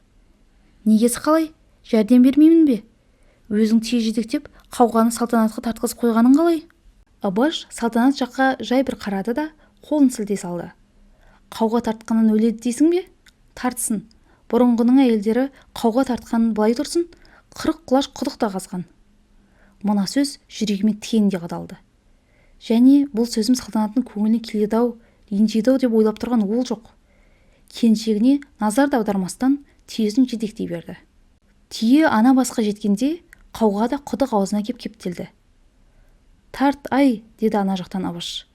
«Негесі қалай? Жәрдем бермеймін бе? Өзің тез жетектеп, қауғаны Салтанатқа тартқызып қойғаның қалай?» Ыбыш Салтанат жаққа жай бір қарады да, қолын сілтей салды. «Қауға тартқанын өледі дейсің бе? Тартсын. Бұрынғының әйелдері қауға тартқанын былай тұрсын, 40 құлаш құдықта қазған». Мына сөз жүрегіме тигендей қадалды. Және бұл сөзім Салтанаттың көңіліне келеді-ау, ренжиді-ау деп ойлап тұрған ол жоқ. Келіншегіне назар да аудармастан түйесін жетектей берді. Түйе ана басқа жеткенде қауға да құдық аузына кеп кептелді. «Тарт, ай!» деді ана жақтан Ыбыш.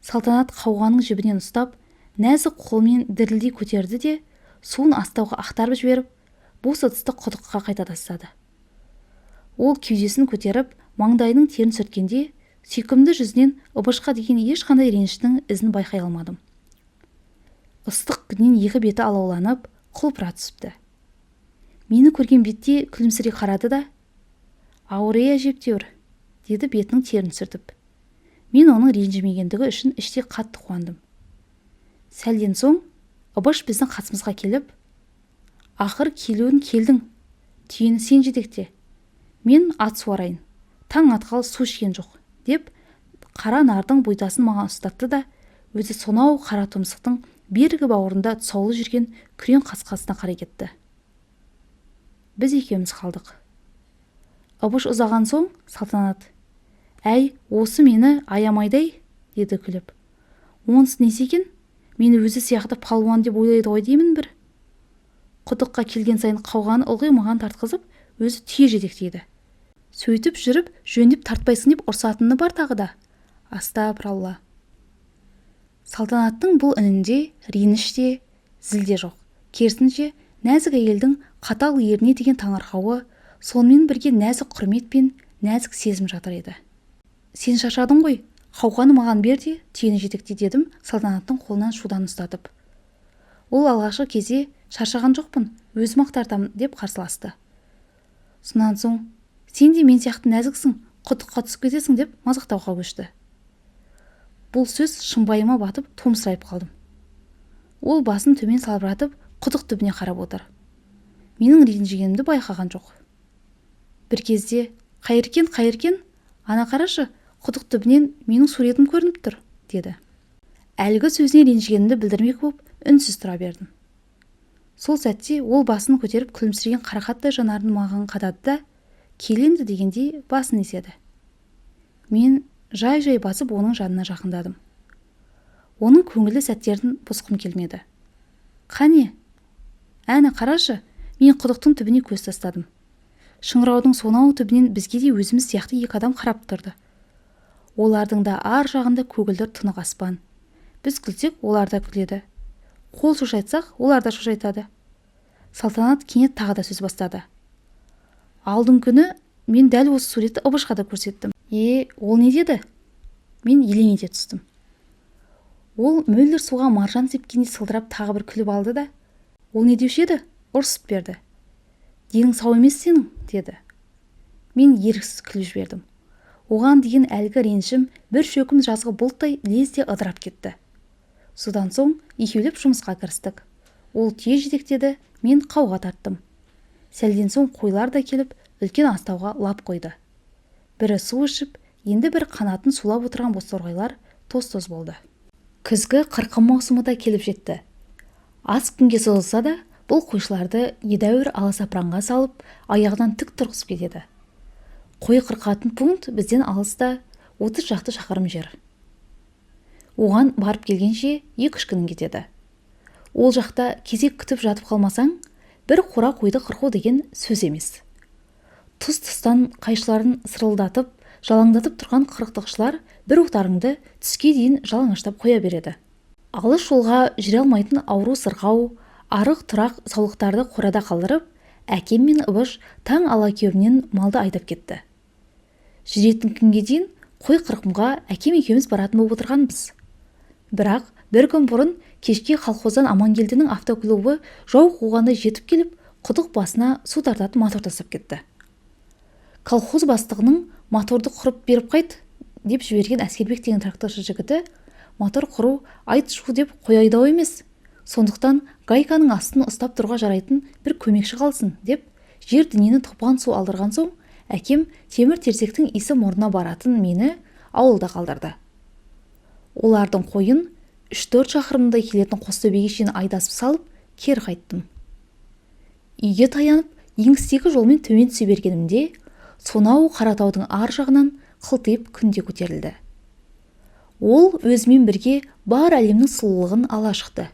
Салтанат қауғаның жібінен ұстап, нәзік қолмен дірілдей көтерді де, суын астауға ақтарып жіберіп, бос ыдысты құдыққа қайта тастады. Ол кеудесін көтеріп, маңдайының терін сүрткенде, сүйкімді жүзінен Ыбышқа деген ешқандай ренішінің ізін байқай алмадым. Ыстық күннен екі беті алауланып, құлпыра түсіпті. Мені көрген бетте күлімсірей қарады да, «Ауыр-ей әжептеуір», деді бетінің терін сүртіп. Мен оның ренжімегендігі үшін іштей қатты қуандым. Сәлден соң Ыбыш біздің қасымызға келіп, «Ақыр келуін келдің, түйені сен жетекте. Мен ат суарайын, таң атқалы су ішкен жоқ», деп қара нардың бұйдасын маған ұстатты да, өзі сонау қара тұмсықтың бергі бауырында тұсаулы жүрген күрең қасқасына қарай кетті. Біз екеуміз қалдық. Ыбыш ұзаған соң Салтанат, «Әй, осы мені аямайдай», деді күліп. «Онысы несі екен? Мені өзі сияқты палуан деп ойлайды ғой деймін бір». Құдыққа келген сайын қауғаны ылғи маған тартқызып, өзі түйе жетектейді. Сөйтіп жүріп, жөндеп тартпайсың деп ұрсатыны бар тағы да. Астапыралла. Салтанаттың бұл үнінде реніш те, зіл де жоқ. Керісінше, нәзік әйелдің қатал еріне деген таңырқауы, сонымен бірге нәзік құрмет пен нәзік сезім жатыр еді. «Сен шаршадың ғой, қауғаны маған бер де, түйені жетекте», дедім Салтанаттың қолынан шудан ұстатып. Ол алғашқы кезде «Шаршаған жоқпын, өзім-ақ тартамын» деп қарсыласты. Сонан соң «Сен де мен сияқты нәзіксің, құдыққа түсіп кетесің» деп мазақтауға көшті. Бұл сөз шымбайыма батып томсырайып қалдым. Ол басын төмен салбыратып құдық түбіне қарап отыр. Менің ренжігенімді байқаған жоқ. Бір кезде «Қайыркен, ана қарашы, құдық түбінен менің суретім көрініп тұр», деді. Әлгі сөзіне ренжігенімді білдірмек боп үнсіз тұра бердім. Сол сәтте ол басын көтеріп күлімсіреген қарақаттай жанарын маған қадады да, «Келенді» дегендей басын еседі. Мен жай-жай басып оның жанына жақындадым. Оның көңілі сәттерін бұзғым келмеді. «Қане? Әні қарашы, мен құдықтың түбіне көз тастадым. Шыңыраудың сонау түбінен бізге де өзіміз сияқты екі адам қарап тұрды. Олардың да ар жағында көгілдір тұнық аспан. Біз күлсек, олар да күледі. Қол шошайтсақ, олар да шошайтады». Салтанат кенет тағы да сөз бастады. «Алдың күні мен дәл осы суретті Ыбышқа да көрсеттім». Ол не деді?» Мен елең ете түстім. Ол мөлдір суға маржан сепкендей сылдырап тағы бір күліп алды да, «Ол не деуші еді?» Ұрсып берді. «Денің сау емес сенің», деді. Мен еріксіз күліп жібердім. Оған деген әлгі ренішім бір шөкім жазғы бұлттай лезде ыдырап кетті. Содан соң екеулеп жұмысқа кірістік. Ол түйе жетектеді, мен қауға тарттым. Сәлден соң қойлар да келіп, үлкен астауға лап қойды. Бірі су ішіп, енді бір қанатын сулап отырған бозторғайлар тоз-тоз болды. Күзгі қырқым маусымы да келіп жетті. Аз күнге созылса да, бұл қойшыларды едәуір аласапыранға салып, аяғынан тік тұрғызып кетеді. Қой қырқатын пункт бізден алыста 30 шақты шақырым жер. Оған барып келгенше 2-3 күн кетеді. Ол жақта кезек күтіп жатып қалмасаң, бір қора қойды қырқу деген сөз емес. Тұс-тұстан қайшыларын сырылдатып, жалаңдатып тұрған қырықтықшылар бір уқтарыңды түске дейін жалаңаштап қоя береді. Алыс жолға жүре алмайтын ауру сырғау, арық-тұрақ саулықтарды қорада қалдырып, әкем мен Ыбыш таң алакеуімнен малды айдап кетті. Жүретін күнге дейін қой қырқымға әкем екеуміз баратын болып отырғанбыз. Бірақ бір күн бұрын кешке колхоздан Амангелдінің автоклубы жау қуғанда жетіп келіп, құдық басына су тартатын мотор тастап кетті. Колхоз бастығының моторды құрып беріп қайт деп жіберген Әскербек деген тракторшы жігіті мотор құру айт шу деп қойайдау емес. Сондықтан гайканың астын ұстап тұруға жарайтын бір көмекші қалсын деп жер дүниені топан су алдырған соң, әкем темір-терсектің исі мұрнына баратын мені ауылда қалдырды. Олардың қойын 3-4 шақырымдай келетін Қостөбеге шейін айдасып салып, кері қайттым. Үйге таянып, еңістегі жолмен төмен түсе бергенімде, сонау Қаратаудың ар жағынан қылтиып күнде көтерілді. Ол өзімен бірге бар әлемнің сұлулығын ала шықты.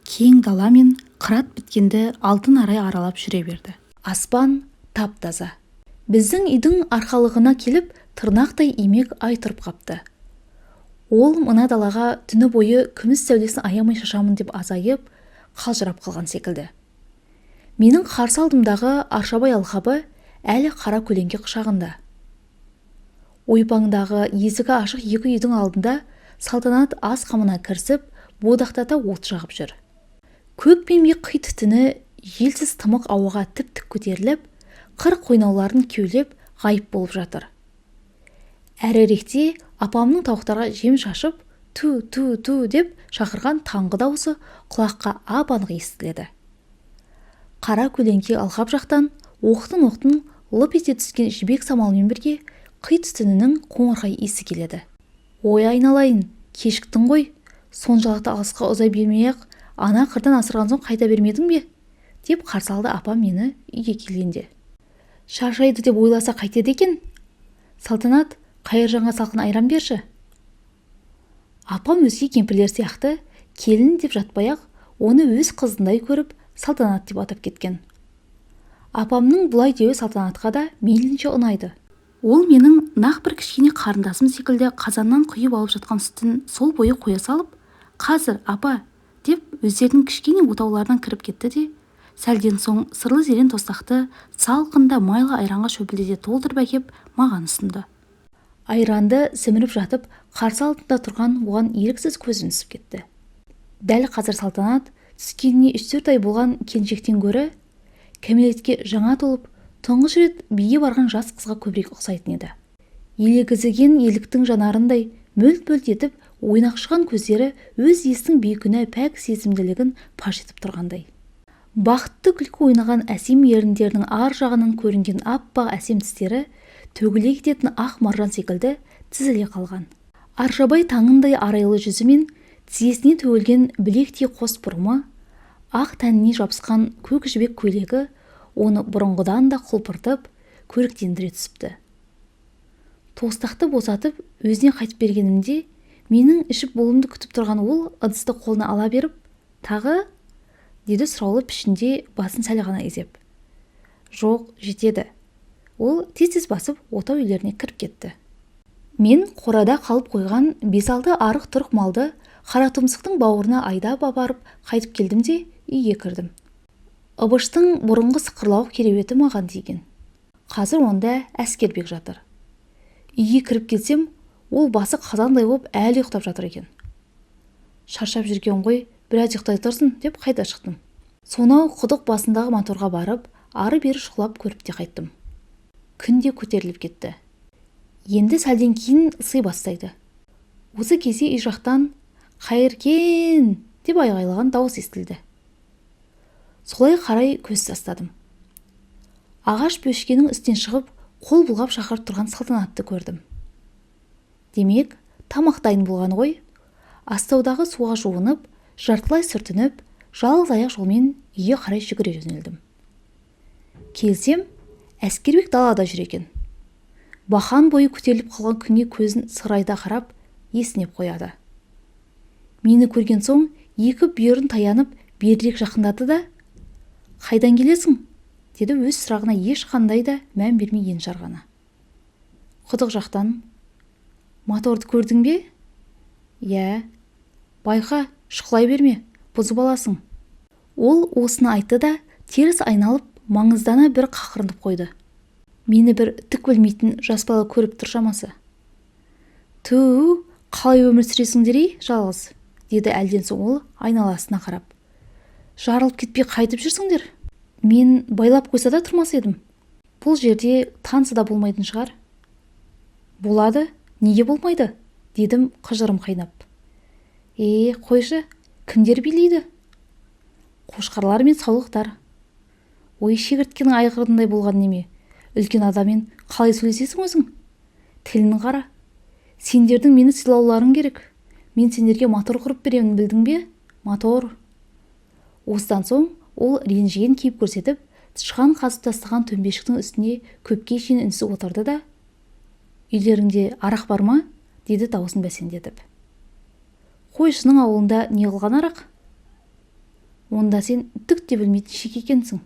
Кең дала мен қырат біткенді алтын арай аралап жүре берді. Аспан тап-таза. Біздің үйдің арқалығына келіп, тырнақтай имек ай тұрып қапты. Ол мына далаға түні бойы күміс сәулесін аямай шашамын деп азайып, қалжырап қалған секілді. Менің қарсы алдымдағы Аршабай алқабы әлі қара көлеңке құшағында. Ойпаңдағы есігі ашық екі үйдің алдында Салтанат ас қамына кірісіп, бодақтата от жағып жүр. Көк пембе қи түтіні желсіз тымық ауаға тіп-тік көтеріліп, қыр қойнауларын кеулеп ғайып болып жатыр. Әріректе апамның тауықтарға жем шашып, ту-ту-ту деп шақырған таңғы дауысы құлаққа ап-анық естіледі. Қара көлеңке алқап жақтан оқтын-оқтын лып ете түскен жібек самалмен бірге қи түтінінің қоңырқай иісі келеді. Ой айналайын, кешіктің ғой, соншалықты алысқа ұзай бермей-ақ, ана қырдан асырған соң қайта бермедің бе? Деп қарсы алды апам мені үйге келгенде. Шаршайды деп ойласа қайтеді екен? Салтанат, Қайыржанға салқын айран берші. Апам өзге кемпірлер сияқты келін деп жатпай-ақ, оны өз қызындай көріп, Салтанат деп атап кеткен. Апамның бұлай деуі Салтанатқа да мейлінше ұнайды. Ол менің нақ бір кішкене қарындасым секілді қазаннан құйып алып жатқан сүтін сол бойы қоя салып, қазір апа деп өздерінің кішкене отауларынан кіріп кетті де, сәлден соң сырлы зерен тостақты салқында майлы айранға шөпілдете толтырып әкеп маған ұсынды. Айранды сіміріп жатып, қарсы алдында тұрған оған еріксіз көзін түсіп кетті. Дәл қазір Салтанат түскеніне 3-4 ай болған келіншектен гөрі кәмелетке жаңа толып, тұңғыш рет биге барған жас қызға көбірек ұқсайтын еді. Елегізген еліктің жанарындай мөлт-мөлт етіп, ойнақшыған көздері өз иесінің бейкүнә пәк сезімділігін паш етіп тұрғандай. Бақытты күлкі ойнаған әсем еріндерінің ар жағынан көрінген аппақ әсем тістері төгіле кететін ақ маржан секілді тізіле қалған. Аршабай таңындай арайлы жүзімен тізесіне төгілген білектей қос бұрымы, ақ тәніне жабысқан көк жібек көйлегі оны бұрынғыдан да құлпыртып, көріктендіре түсіпті. Тостақты босатып, өзіне қайтып бергенімде, менің ішіп болымды күтіп тұрған ол ыдысты қолына ала беріп, тағы, деді сұраулы пішінде басын сәл ғана изеп. Жоқ, жетеді. Ол тез-тез басып отау үйлеріне кіріп кетті. Мен қорада қалып қойған 5-6 арық-тұрық малды Қаратұмсықтың бауырына айдап апарып қайтып келдім де үйге кірдім. Ыбыштың бұрынғы сықырлауық кереуеті маған тиген. Қазір онда Әскербек жатыр. Үйге кіріп келсем, ол басы қазандай болып әлі ұйықтап жатыр екен. Шаршап жүрген ғой, біраз ұйықтай тұрсын деп қайта шықтым. Сонау құдық басындағы моторға барып, ары-бері шұқылап көріп те қайттым. Күн де көтеріліп кетті. Енді сәлден кейін ысы бастайды. Осы кезде үй жақтан «Қайыркен!» деп айғайлаған дауыс естілді. Солай қарай көз тастадым. Ағаш бөшкенің үстен шығып, қол бұлғап шақырып тұрған Салтанатты көрдім. Демек, тамақ дайын болған ғой. Астаудағы суға жуынып, жартылай сүртініп, жалғыз аяқ жолмен үйге қарай жүгіре жөнелдім. Келсем, Әскербек далада жүр екен. Бақан бойы көтеріліп қалған күнге көзін сырайда қарап, есінеп қояды. Мені көрген соң, екі бүйірін таянып, берірек жақындады да: «Қайдан келесің?» деді өз сұрағына ешқандай да мән бермей ен жарғаны. «Құдық жақтан». «Моторды көрдің бе?» «Иә». «Байқа, шұқылай берме, бұзып аласың». Ол осыны айтты да теріс айналып маңыздана бір қақырынып қойды. Мені бір түк білмейтін жас бала көріп тұр шамасы. «Ту, қалай өмір сүресіңдер ей, жалғыз?» деді әлден соң ол айналасына қарап. «Жарылып кетпей қайтып жүрсіңдер? Мен байлап қойса да тұрмас едім. Бұл жерде танысы да болмайтын шығар». «Болады, неге болмайды?» дедім қыжырым қайнап. Қойшы, кімдер билейді?» «Қошқарлар мен саулықтар». «Ой, шегірткенің айғырындай болған неме? Үлкен адаммен қалай сөйлесесің өзің? Тілін қара. Сендердің мені сыйлауларың керек. Мен сендерге мотор құрып беремін, білдің бе? Мотор». Осыдан соң ол ренжіген кейіп көрсетіп, тышқан қазып тастаған төмбешіктің үстіне көпке шейін үнсіз отырды да: «Үйлеріңде арақ бар ма?» деді даусын бәсеңдетіп. «Қойшының ауылында не қылған арақ?» «Онда сен түк те білмейтін шек екенсің.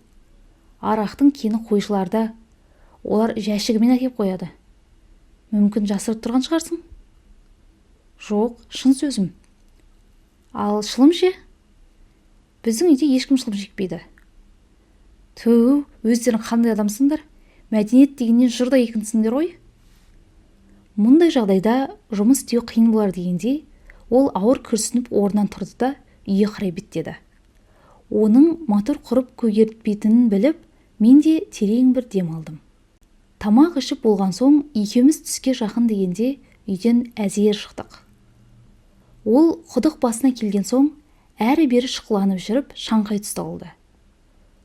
Арақтың кені қойшыларда, олар жәшігімен әкеп қояды. Мүмкін жасырып тұрған шығарсың?» «Жоқ, шын сөзім». «Ал шылым ше?» «Біздің үйде ешкім шылым шекпейді». «Ту, өздерің қандай адамсыңдар? Мәдениет дегеннен жұрда екінсіңдер ғой». Мұндай жағдайда жұмыс істеу қиын болар дегенде, ол ауыр күрсініп орнынан тұрды да үйге қарай беттеді. Оның мотор құрып көгертпейтінін біліп, мен де терең бір дем алдым. Тамақ ішіп болған соң екеуміз түске жақын дегенде үйден әзер шықтық. Ол құдық басына келген соң әрі-бері шұқыланып жүріп шаңқай тұста болды.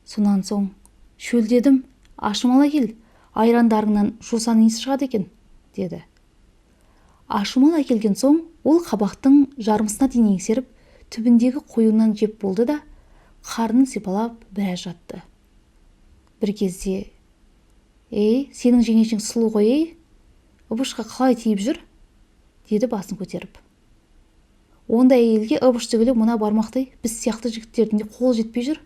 Сонан соң: «Шөлдедім, ашым ала кел, айрандарыңнан жусан иісі шығады екен», деді. Ашымал әкелген соң ол қабақтың жармысына дейін еңсеріп, түбіндегі қойыңнан жеп болды да қарнын сипалап біраз жатты. Бір кезде: «Сенің жеңешең сұлу ғой, ыбышқа қалай тиіп жүр?» деді басын көтеріп. «Ондай әйелге ыбыш түгілі мына бармақтай біз сияқты жігіттердің де қол жетпей жүр.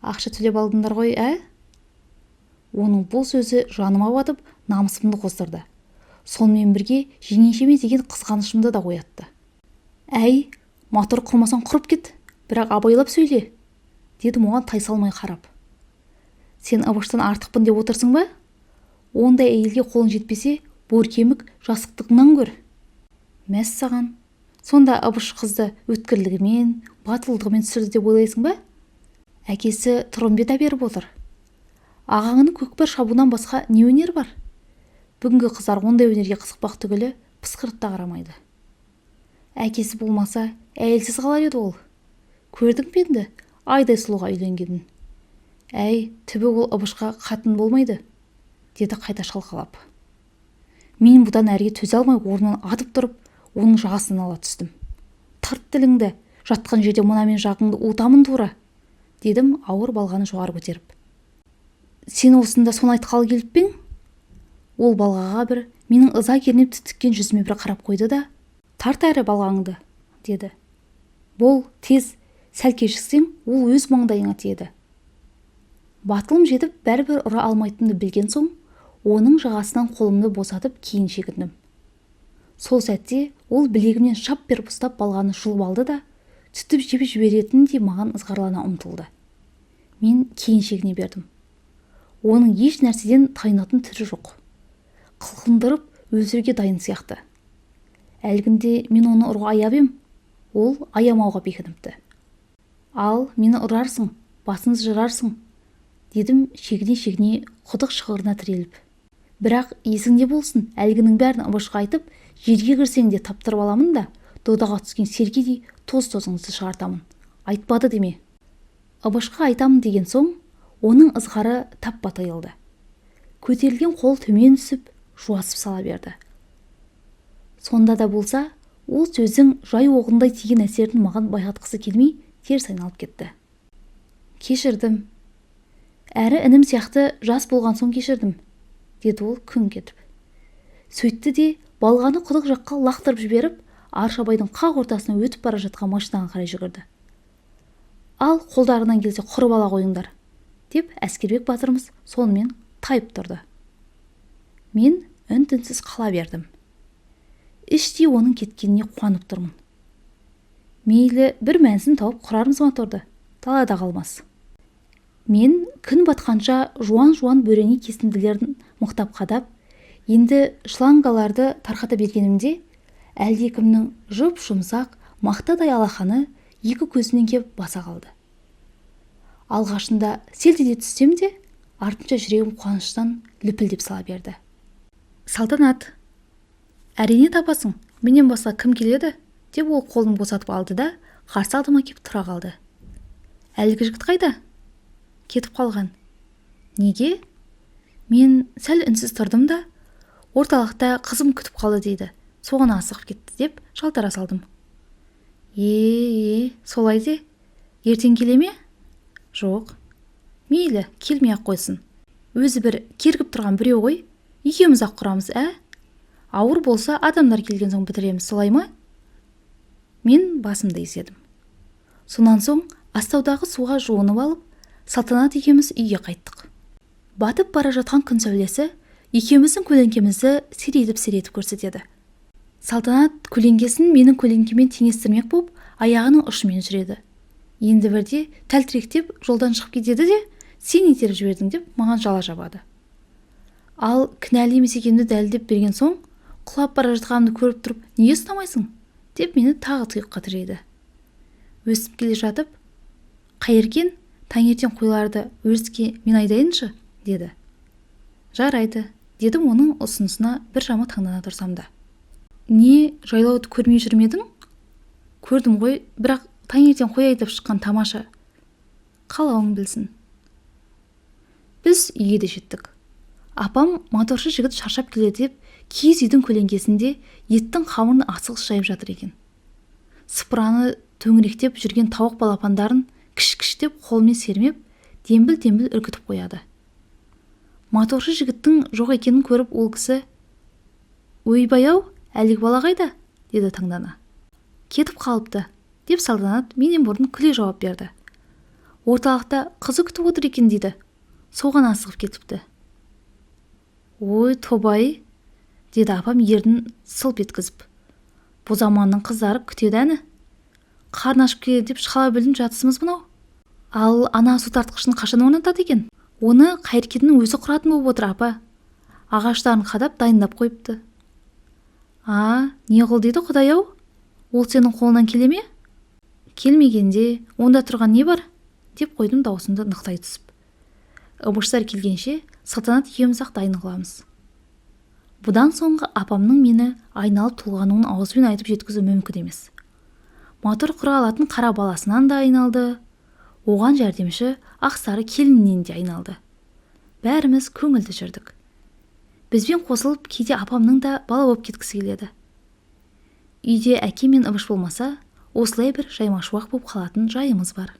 Ақша төлеп алдыңдар ғой, ә?» Оның бұл сөзі жаныма батып, намысымды қоздырды. Сонымен бірге жеңешеме деген қызғанышымды да оятты. «Әй, мотор құрмасаң құрып кет, бірақ абайлап сөйле», дедім оған тайсалмай қарап. «Сен ыбыштан артықпын деп отырсың ба? Ондай әйелге қолың жетпесе, боркемік жасықтығыңнан көр». «Мәссаған, сонда ыбыш қызды өткірлігімен, батылдығымен түсірді деп ойлайсың ба? Әкесі тромбет әперіп отыр. Ағаңның көкпар шабуынан басқа не өнер бар? Бүгінгі қыздар ондай өнерге қызықпақ түгілі пысқырып та қарамайды. Әкесі болмаса, әйелсіз қалар еді ол. Көрдің бе енді айдай сұлуға үйленгенін? Әй, түбі ол ыбышқа қатын болмайды», деді қайта шалқалап. Мен бұдан әрге төзе алмай орнынан атып тұрып, оның жағасынан ала түстім. «Тарт тіліңді, жатқан жерде мына мен жағыңды утамын тура», дедім ауыр балғаны жоғары көтеріп. «Сен осында соны айтқалы келіп пең?» Ол балғаға бір менің ыза кернеп түтіккен жүзіме бір қарап қойды да: «Тарт әрі балғаңды», деді. «Бол, тез, сәл кешіксең, ол өз маңдайыңа тиеді». Батылым жетіп бәрібір ұра алмайтынымды білген соң, оның жағасынан қолымды босатып кейін шегіндім. Сол сәтте ол білегімнен шап беріп ұстап балғаны жұлып алды да түтіп жеп жіберетіндей маған ызғарлана ұмтылды. Мен кейін шегіне бердім. Оның еш нәрседен тайынатын түрі жоқ. Қылқындырып өлтіруге дайын сияқты. Әлгінде мен оны ұруға аяп ем, ол аямауға бекініпті. «Ал, мені ұрарсың, басыңды жырарсың», дедім шегіне құдық шығырына тіреліп. «Бірақ есіңде болсын, әлгінің бәрін ыбышқа айтып, жерге кірсең де таптырып аламын да, додаға түскен сергедей тоз-тозыңызды шығартамын. Айтпады деме». Ыбышқа айтамын деген соң, оның ызғары таппа тыйылды. Көтерілген қол төмен түсіп, жуасып сала берді. Сонда да болса, ол сөздің жай оғындай тиген әсерін маған байқатқысы келмей, теріс айналып кетті. «Кешірдім. Әрі інім сияқты жас болған соң кешірдім», деді ол күңк етіп. Сөйтті де балғаны құдық жаққа лақтырып жіберіп, Аршабайдың қақ ортасына өтіп бара жатқан машинаға қарай жүгірді. ал қолдарынан келсе құрып ала қойыңдар, деп Әскербек батырымыз сонымен тайып тұрды. Мен үн-түнсіз қала бердім. Іштей оның кеткеніне қуанып тұрмын. Мейлі бір мәнісін тауып құрармыз моторды, далада қалмас. Мен күн батқанша жуан-жуан бөрене кесінділерін мықтап қадап, енді шлангаларды тарқата бергенімде, әлдекімнің жұп-жұмсақ мақтадай алақаны екі көзімнен кеп баса қалды. Алғашында селт ете түссем де, артынша жүрегім қуаныштан лүпілдеп сала берді. Салтанат, әрине табасың, менен басқа кім келеді? Деп ол қолын босатып алды да, қарсы алдыма кеп тұра қалды. Әлгі жігіт қайда? Кетіп қалған. Неге? Мен сәл үнсіз тұрдым да, орталықта қызым күтіп қалды дейді. Соған асығып кетті деп жалтара салдым. Солай де. Ертең келе ме? Жоқ. Мейлі, келмей-ақ қойсын. Өзі бір кергіп тұрған біреу ғой. Екеуміз-ақ құрамыз, Ауыр болса, адамдар келген соң бітіреміз, солай ма? Мен басымды изедім. Сонан соң астаудағы суға жуынып алып, Салтанат екеуміз үйге қайттық. Батып бара жатқан күн сәулесі екеуміздің көлеңкемізді сирейтіп көрсетеді. Салтанат көлеңкесін менің көлеңкемен теңестірмек боп, аяғының ұшымен жүреді. Енді бірде тәлтіректеп жолдан шығып кетеді де, сен итеріп жібердің деп маған жала жабады. Ал кінәлі емес екенімді дәлелдеп берген соң, құлап бара жатқанымды көріп тұрып, неге ұстамайсың? Деп мені тағы тұйыққа тірейді. Өсіп келе жатып, Қайыркен, таңертең қойларды өріске мен айдайыншы, деді. Жарайды, дедім оның ұсынысына бір жама таңдана тұрсам да. Не, жайлауды көрмей жүрмедің? Көрдім ғой, бірақ таңертең қой айдап шыққан тамаша. Қалауың білсін. Біз үйге де жеттік. Апам моторшы жігіт шаршап келеді деп, киіз үйдің көлеңкесінде еттің қамырын асығыс жайып жатыр екен. Сыпыраны төңіректеп жүрген тауық балапандарын кіш-кіштеп қолмен сермеп, дембіл-дембіл үркітіп қояды. Моторшы жігіттің жоқ екенін көріп ол кісі, «Ойбай-ау, әлгі бала қайда?» деді таңдана. «Кетіп қалыпты», деп Салтанат менен бұрын күле жауап берді. «Орталықта қызы күтіп отыр екен дейді. Соған асығып кетіпті». «Ой, тобай», деді апам ердің сылп еткізіп. «Бұ заманның қыздары күтеді әні. Қарны ашып келеді деп шала білдім жатысымыз мынау. Ал ана су тартқышын қашан орнатады екен? Оны Қайыркеннің өзі құратын болып отыр, апа. Ағаштарын қадап дайындап қойыпты». Не қыл дейді Құдай-ау? Ол сенің қолынан келе ме? Келмегенде, онда тұрған не бар? Деп қойдым даусымды нықтай түсіп. Ыбыштар келгенше Салтанат екеуміз-ақ дайын қыламыз. Бұдан соңғы апамның мені айналып толғануын ауызбен айтып жеткізу мүмкін емес. Мотор құра алатын қара баласынан да айналды, оған жәрдемші ақсары келінінен де айналды. Бәріміз көңілді жүрдік. Бізбен қосылып кейде апамның да бала болып кеткісі келеді. Үйде әке мен Ыбыш болмаса, осылай бір жаймашуақ болып қалатын жайымыз бар.